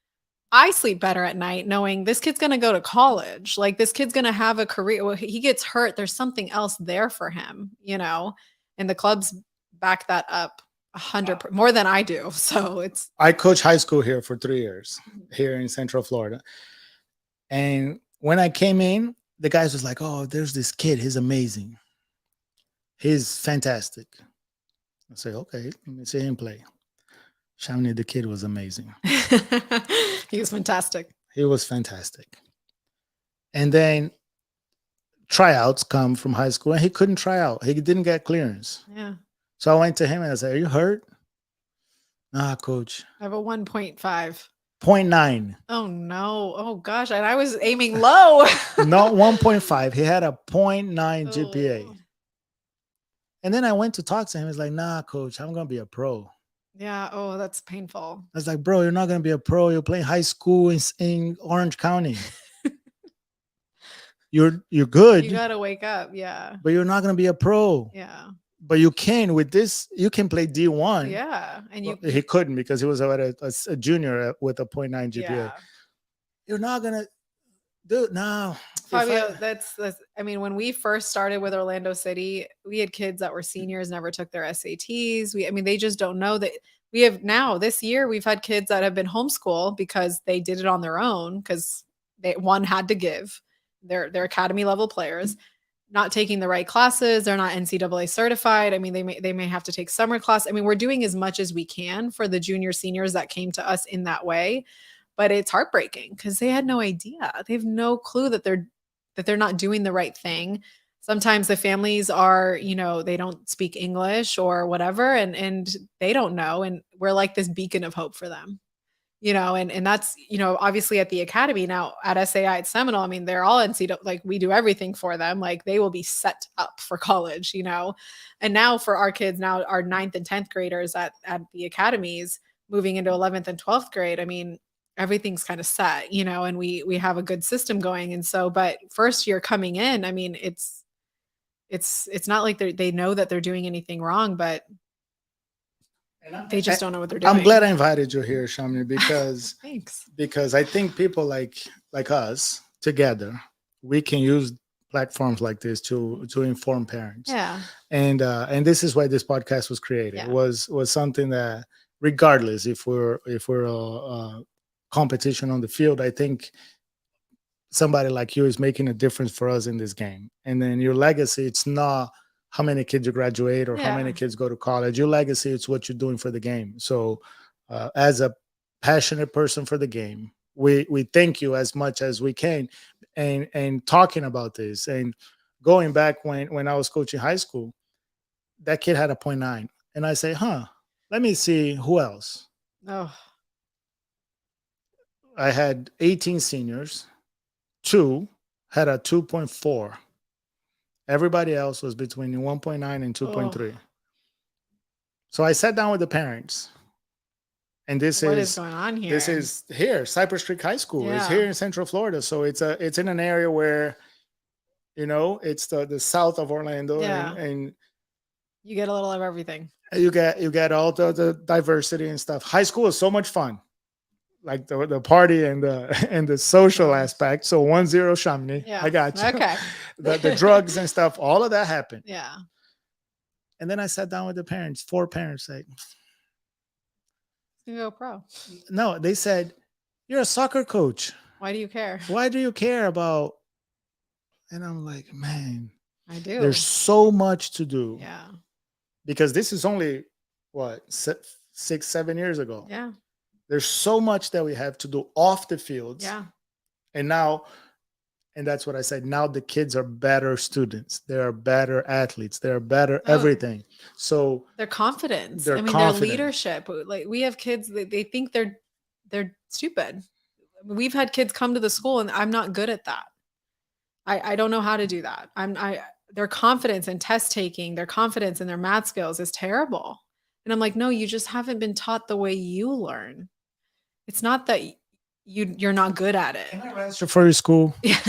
S2: I sleep better at night knowing this kid's going to go to college. Like this kid's going to have a career. Well, he gets hurt. There's something else there for him, and the clubs back that up 100 more than I do. So
S1: I coach high school here for 3 years here in Central Florida. And when I came in, the guys was like, "Oh, there's this kid. He's amazing. He's fantastic." I say, "Okay, let me see him play." Shamini, the kid was amazing.
S2: He was fantastic.
S1: He was fantastic. And then tryouts come from high school, and he couldn't try out. He didn't get clearance.
S2: Yeah.
S1: So I went to him and I said, "Are you hurt?" "Nah, coach."
S2: I have a 1.5.
S1: 0.9.
S2: Oh no. Oh gosh. And I was aiming low.
S1: Not 1.5. He had a 0.9
S2: Oh.
S1: GPA. And then I went to talk to him. He's like, "Nah, coach, I'm going to be a pro."
S2: Yeah. Oh, that's painful.
S1: I was like, "Bro, you're not going to be a pro. You're playing high school in Orange County. You're good.
S2: You got to wake up. Yeah.
S1: But you're not going to be a pro."
S2: Yeah.
S1: But you can with this. You can play D1.
S2: Yeah. And
S1: he couldn't because he was already a junior with a 0.9 GPA.
S2: Yeah.
S1: You're not going to do it now.
S2: Fabio, that's. I mean, when we first started with Orlando City, we had kids that were seniors, never took their SATs. They just don't know that. We have now this year, we've had kids that have been homeschooled because they did it on their own because one had to give. They're academy level players, not taking the right classes. They're not NCAA certified. I mean, they may have to take summer class. I mean, we're doing as much as we can for the junior seniors that came to us in that way, but it's heartbreaking because they had no idea. They have no clue that they're not doing the right thing. Sometimes the families are, they don't speak English or whatever, and they don't know. And we're like this beacon of hope for them. And that's, obviously at the academy now at SAI at Seminole, I mean, they're all NCAA, like we do everything for them. Like they will be set up for college, and now for our kids, now our 9th and 10th graders at the academies moving into 11th and 12th grade. I mean, everything's kind of set, and we have a good system going. And so, but first year coming in, I mean, it's not like they know that they're doing anything wrong, but they just don't know what they're doing.
S1: I'm glad I invited you here, Shamini, because
S2: thanks.
S1: Because I think people like us together, we can use platforms like this to inform parents.
S2: Yeah.
S1: And this is why this podcast was created.
S2: Yeah.
S1: Was something that, regardless if we're a competition on the field, I think somebody like you is making a difference for us in this game. And then your legacy, it's not how many kids you graduate or how many kids go to college. Your legacy, it's what you're doing for the game. So as a passionate person for the game, we thank you as much as we can. And talking about this and going back when I was coaching high school, that kid had a 0.9. And I say, let me see who else.
S2: Oh.
S1: I had 18 seniors. 2 had a 2.4. Everybody else was between 1.9 and 2.3. So I sat down with the parents. And what
S2: is going on here?
S1: This is here, Cypress Creek High School. Yeah. It's here in Central Florida. So it's in an area where, it's the south of Orlando.
S2: Yeah.
S1: And
S2: you get a little of everything.
S1: You get all the diversity and stuff. High school is so much fun. Like the party and the social aspect. So 1-0 Shamini. Yeah. I got you.
S2: Okay.
S1: the drugs and stuff, all of that happened.
S2: Yeah.
S1: And then I sat down with the parents, 4 parents, like,
S2: you go pro.
S1: No, they said, "You're a soccer coach.
S2: Why do you care?
S1: Why do you care about? And I'm like, man,
S2: I
S1: there's
S2: do.
S1: so much to do
S2: Yeah.
S1: because this is only what 6, 7 years ago.
S2: Yeah.
S1: There's so much that we have to do off the fields,
S2: Yeah.
S1: and now, and that's what I said. Now the kids are better students. They are better athletes. They are better
S2: Oh,
S1: everything. So
S2: their confidence.
S1: they're
S2: I mean, their
S1: confident.
S2: leadership. Like we have kids that they think they're stupid. We've had kids come to the school and I'm not good at that. I don't know how to do that. I their confidence in test taking, their confidence in their math skills is terrible. And I'm like, no, you just haven't been taught the way you learn. It's not that you're not good at it.
S1: Can I register for your school?
S2: Yeah.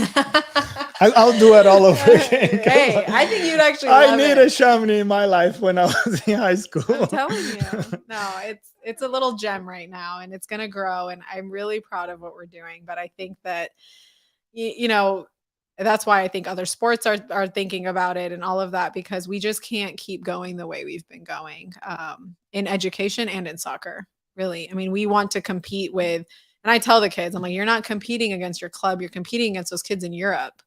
S1: I'll do it all over again.
S2: Hey, I think you'd actually
S1: I
S2: love
S1: need
S2: it.
S1: a Shamini in my life when I was in high school.
S2: I'm telling you. No, it's a little gem right now and it's going to grow and I'm really proud of what we're doing, but I think that you know, that's why I think other sports are thinking about it and all of that because we just can't keep going the way we've been going in education and in soccer. Really. I mean, we want to compete with and I tell the kids, I'm like, you're not competing against your club, you're competing against those kids in Europe.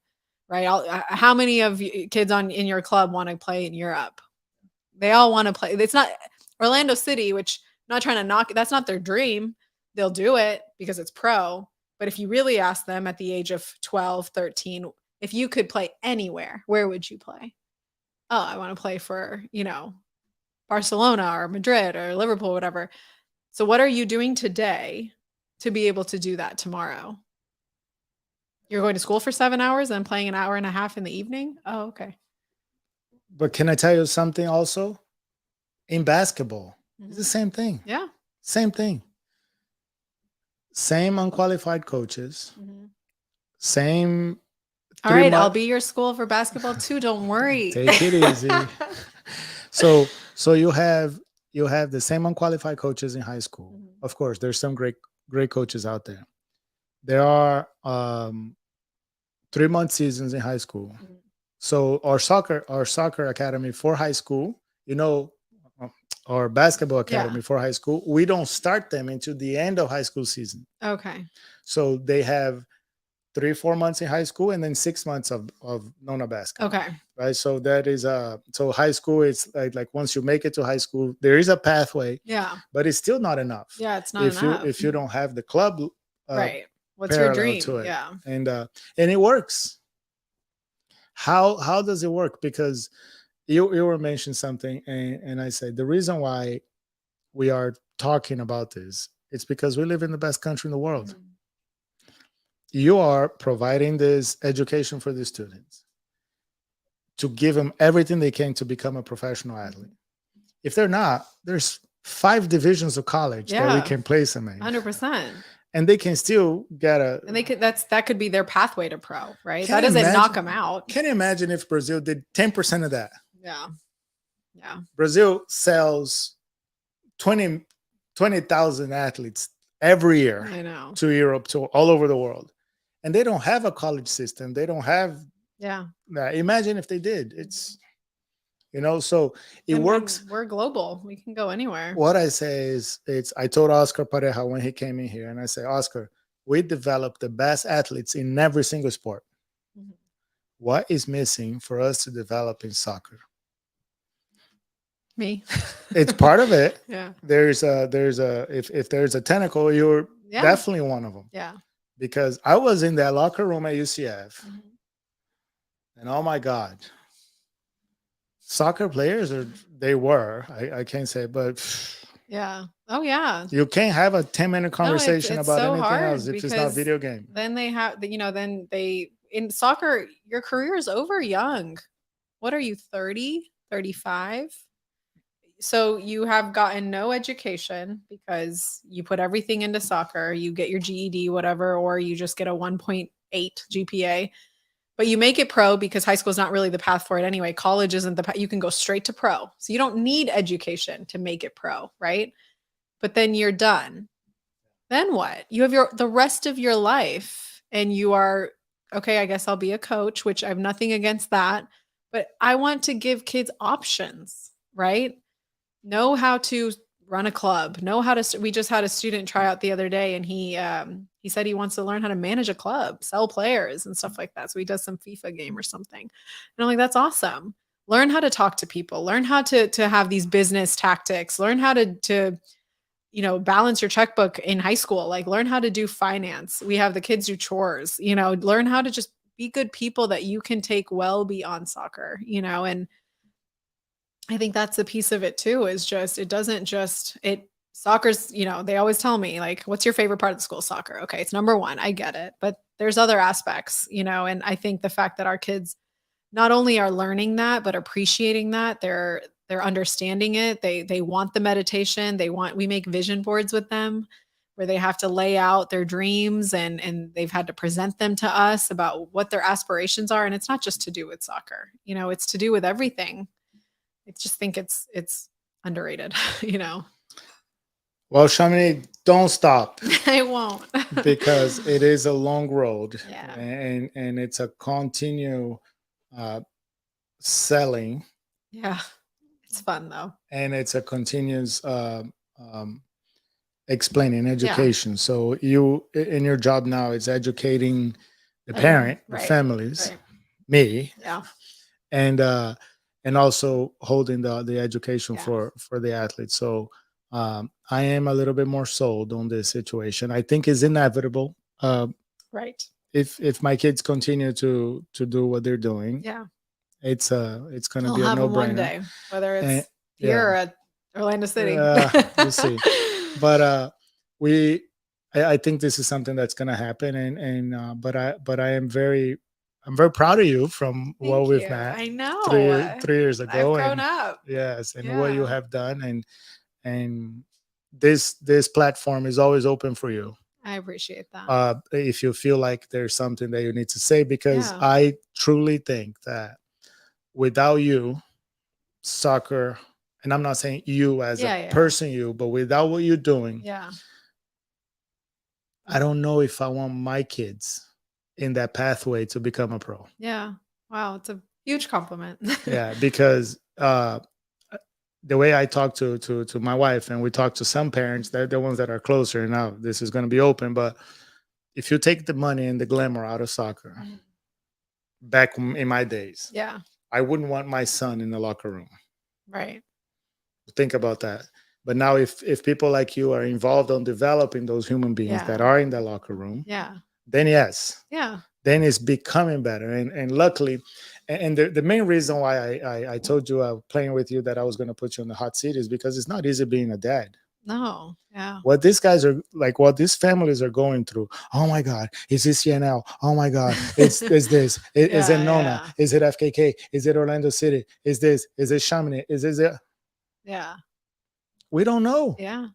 S2: Right? How many of you kids in your club want to play in Europe? They all want to play. It's not Orlando City, which I'm not trying to knock. That's not their dream. They'll do it because it's pro. But if you really ask them at the age of 12, 13, if you could play anywhere, where would you play? Oh, I want to play for, Barcelona or Madrid or Liverpool, whatever. So what are you doing today to be able to do that tomorrow? You're going to school for 7 hours and playing an hour and a half in the evening? Oh, okay.
S1: But can I tell you something also? In basketball, it's the same thing.
S2: Yeah.
S1: Same thing. Same unqualified coaches. Same.
S2: All right, I'll be your school for basketball too. Don't worry.
S1: Take it easy. So you have the same unqualified coaches in high school. Of course, there's some great coaches out there. There are 3-month seasons in high school. So our soccer academy for high school, our basketball academy for high school, we don't start them until the end of high school season.
S2: Okay.
S1: So they have 3-4 months in high school and then 6 months of Nona basketball.
S2: Okay.
S1: Right. So that is so high school, it's like once you make it to high school, there is a pathway.
S2: Yeah.
S1: But it's still not enough.
S2: Yeah, it's not enough.
S1: If you don't have the club
S2: right. What's your dream?
S1: to it.
S2: Yeah.
S1: And it works. How does it work? Because you were mentioning something and I said the reason why we are talking about this, it's because we live in the best country in the world. You are providing this education for the students to give them everything they can to become a professional athlete. If they're not, there's 5 divisions of college that we can place them in.
S2: 100%.
S1: And they can still get
S2: and they could that could be their pathway to pro, right?
S1: Can
S2: That doesn't
S1: imagine,
S2: knock them out.
S1: Can you imagine if Brazil did 10% of that?
S2: Yeah. Yeah.
S1: Brazil sells 20,000 athletes every year to Europe, to all over the world. And they don't have a college system. They don't have.
S2: Yeah.
S1: Imagine if they did. It's, so it works.
S2: We're global. We can go anywhere.
S1: What I say is, I told Oscar Pareja when he came in here, and I say, Oscar, we develop the best athletes in every single sport. What is missing for us to develop in soccer?
S2: Me.
S1: It's part of it.
S2: Yeah.
S1: If there's a tentacle, you're definitely one of them.
S2: Yeah.
S1: Because I was in that locker room at UCF, and oh my God, soccer players I can't say, but
S2: yeah. Oh yeah.
S1: You can't have a 10-minute conversation
S2: it's
S1: about
S2: so
S1: anything else if it's not video game.
S2: Then they have, then they in soccer, your career is over young. What are you, 30, 35? So you have gotten no education because you put everything into soccer. You get your GED, whatever, or you just get a 1.8 GPA. But you make it pro because high school is not really the path for it anyway. College isn't the path. You can go straight to pro. So you don't need education to make it pro, right? But then you're done. Then what? You have the rest of your life and you are, okay, I guess I'll be a coach, which I have nothing against that. But I want to give kids options, right? Know how to run a club, know how to we just had a student try out the other day, and he said he wants to learn how to manage a club, sell players and stuff like that. So he does some FIFA game or something. And I'm like, that's awesome. Learn how to talk to people, learn how to have these business tactics, learn how to balance your checkbook in high school, like learn how to do finance. We have the kids do chores, learn how to just be good people that you can take well beyond soccer, and I think that's the piece of it too, is just it doesn't just it soccer's, they always tell me like, what's your favorite part of the school? Soccer. Okay, it's number one. I get it. But there's other aspects, and I think the fact that our kids not only are learning that, but appreciating that, they're understanding it. They want the meditation. We make vision boards with them where they have to lay out their dreams, and they've had to present them to us about what their aspirations are. And it's not just to do with soccer, it's to do with everything. I just think it's underrated,
S1: Well, Shamini, don't stop
S2: I won't.
S1: because it is a long road,
S2: Yeah.
S1: and it's a continue uh, selling,
S2: Yeah. It's fun though.
S1: and it's a continuous um, explaining
S2: Yeah.
S1: education. So you in your job now, it's educating the
S2: Everyone.
S1: parent, the
S2: Right.
S1: families,
S2: Right.
S1: me,
S2: Yeah.
S1: and also holding the education
S2: Yeah.
S1: for the athletes. So I am a little bit more sold on this situation. I think it's inevitable.
S2: Right.
S1: If my kids continue to do what they're doing,
S2: Yeah.
S1: it's going to
S2: I'll
S1: be a
S2: have
S1: no
S2: them one
S1: brainer.
S2: day, whether
S1: And
S2: it's here
S1: yeah,
S2: or at Orlando City.
S1: we'll see. But we, I think this is something that's going to happen, but I'm very proud of you from what
S2: Thank
S1: we've
S2: you.
S1: met
S2: I know.
S1: 3 years
S2: I've
S1: ago,
S2: grown
S1: and
S2: up.
S1: yes, and what you
S2: Yeah.
S1: have done, and this platform is always open for you.
S2: I appreciate that.
S1: If you feel like there's something that you need to say, because
S2: Yeah.
S1: I truly think that without you, soccer, and I'm not saying you as a
S2: Yeah. Yeah.
S1: person, but without what you're doing,
S2: Yeah.
S1: I don't know if I want my kids in that pathway to become a pro.
S2: Yeah. Wow. It's a huge compliment.
S1: Yeah, because the way I talk to my wife, and we talk to some parents, they're the ones that are closer. Now this is going to be open, but if you take the money and the glamour out of soccer,
S2: Mhm.
S1: back in my days,
S2: Yeah.
S1: I wouldn't want my son in the locker room.
S2: Right.
S1: Think about that. But now, if people like you are involved on developing those human beings
S2: Yeah.
S1: that are in the locker room,
S2: Yeah.
S1: then yes,
S2: Yeah.
S1: then it's becoming better. And luckily, and the main reason why I told you playing with you that I was going to put you on the hot seat is because it's not easy being a dad.
S2: No. Yeah.
S1: What these guys are like, what these families are going through. Oh my God, is this CNL? Oh my God, it's is this? Is it
S2: Yeah.
S1: Nona?
S2: Yeah.
S1: Is it FKK? Is it Orlando City? Is this? Is it Chamonix? Is this it?
S2: Yeah.
S1: We don't know.
S2: Yeah.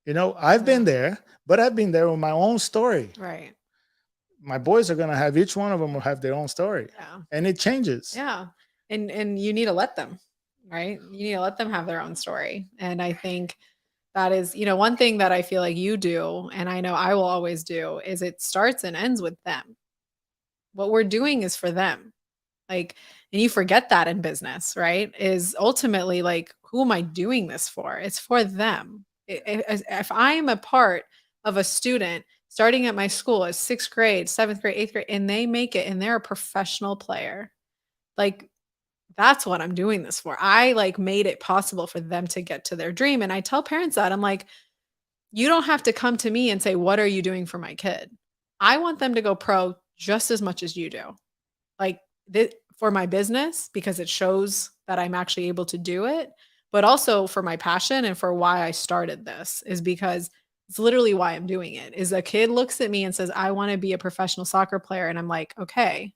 S1: I've been
S2: Yeah.
S1: there, but I've been there with my own story.
S2: Right.
S1: My boys are gonna have, each one of them will have their own story,
S2: Yeah.
S1: and it changes.
S2: Yeah. And you need to let them, right? You need to let them have their own story. And I think that is, one thing that I feel like you do, and I know I will always do, is it starts and ends with them. What we're doing is for them. Like, and you forget that in business, right? Is ultimately like, who am I doing this for? It's for them. If I am a part of a student starting at my school as sixth grade, seventh grade, eighth grade, and they make it and they're a professional player, like that's what I'm doing this for. I like made it possible for them to get to their dream. And I tell parents that I'm like, you don't have to come to me and say, what are you doing for my kid? I want them to go pro just as much as you do. Like for my business, because it shows that I'm actually able to do it, but also for my passion and for why I started this is because it's literally why I'm doing it. Is a kid looks at me and says, I want to be a professional soccer player. And I'm like, okay,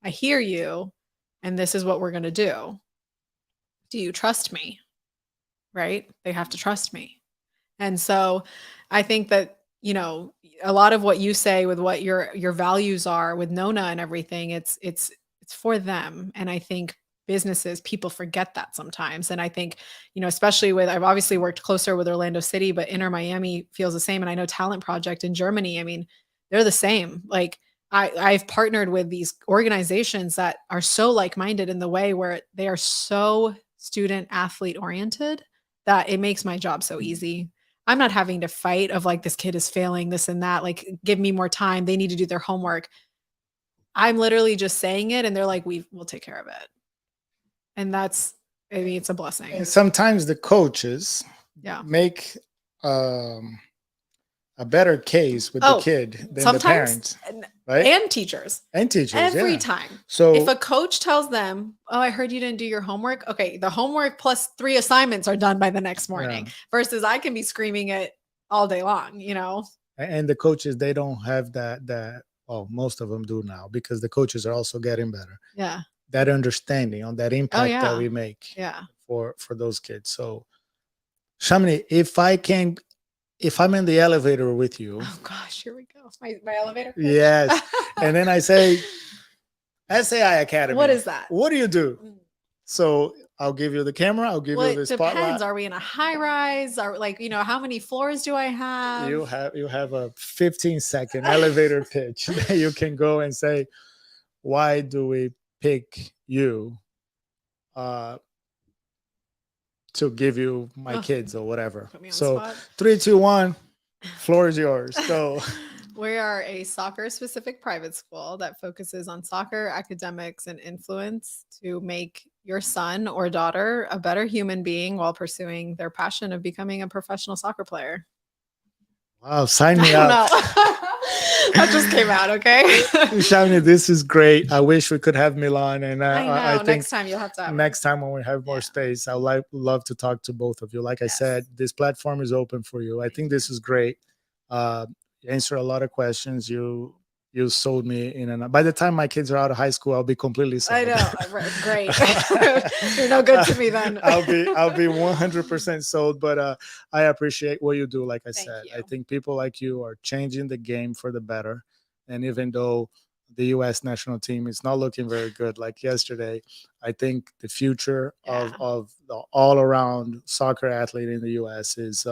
S2: I hear you. And this is what we're going to do. Do you trust me? Right? They have to trust me. And so I think that, a lot of what you say with what your values are with Nona and everything, it's for them. And I think businesses, people forget that sometimes. And I think, especially I've obviously worked closer with Orlando City, but Inter Miami feels the same. And I know Talent Project in Germany, I mean, they're the same. Like I've partnered with these organizations that are so like-minded in the way where they are so student athlete oriented that it makes my job so easy. I'm not having to fight of like, this kid is failing this and that, like, give me more time. They need to do their homework. I'm literally just saying it and they're like, we'll take care of it. And that's, I mean, it's a blessing.
S1: And sometimes the coaches
S2: Yeah.
S1: make a better case with the kid than the parents, right?
S2: And teachers.
S1: And teachers,
S2: every
S1: yeah.
S2: time.
S1: So
S2: if a coach tells them, "Oh, I heard you didn't do your homework," okay, the homework plus 3 assignments are done by the next morning.
S1: Yeah.
S2: Versus I can be screaming it all day long, you know.
S1: And the coaches, they don't have that. Well, most of them do now because the coaches are also getting better.
S2: Yeah.
S1: That understanding on that impact that we make.
S2: Yeah.
S1: For those kids. So, Shamini, if I'm in the elevator with you.
S2: Oh gosh, here we go. My elevator.
S1: Yes. And then I say, SAI Academy.
S2: What is that?
S1: What do you do? So I'll give you the camera. I'll give you the spotlight.
S2: It depends. Are we in a high rise? Or like, how many floors do I have?
S1: You have a 15-second elevator pitch that you can go and say, why do we pick you to give you my kids or whatever? So 3, 2, 1, floor is yours. Go.
S2: We are a soccer specific private school that focuses on soccer, academics, and influence to make your son or daughter a better human being while pursuing their passion of becoming a professional soccer player.
S1: Wow, sign me up.
S2: That just came out, okay?
S1: Shamini, this is great. I wish we could have Milan, and
S2: I think next time you'll have to have
S1: next time when we have more space, I'd love to talk to both of you. Like I said, this platform is open for you. I think this is great. You answer a lot of questions. You sold me in, and by the time my kids are out of high school, I'll be completely sold.
S2: I know, great. You're no good to me then.
S1: I'll be 100% sold. But I appreciate what you do. Like I said, I think people like you are changing the game for the better. And even though the U.S. national team is not looking very good, like yesterday, I think the future of the all-around soccer athlete in the U.S. is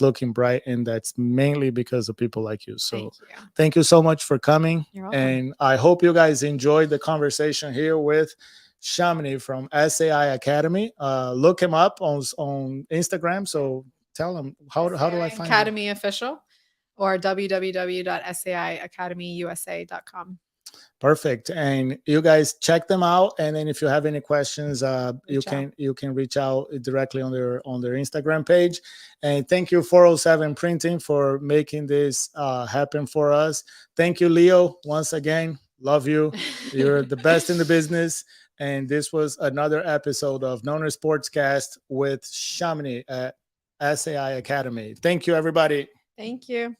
S1: looking bright, and that's mainly because of people like you. So thank you so much for coming.
S2: You're welcome.
S1: And I hope you guys enjoyed the conversation here with Shamini from SAI Academy. Look him up on Instagram. So tell him, how do I find
S2: Academy Official or www.saiacademyusa.com.
S1: Perfect. And you guys check them out. And then if you have any questions, you can reach out directly on their Instagram page. And thank you 407 Printing for making this happen for us. Thank you, Leo, once again. Love you. You're the best in the business. And this was another episode of Nona Sportscast with Shamini at SAI Academy. Thank you, everybody.
S2: Thank you.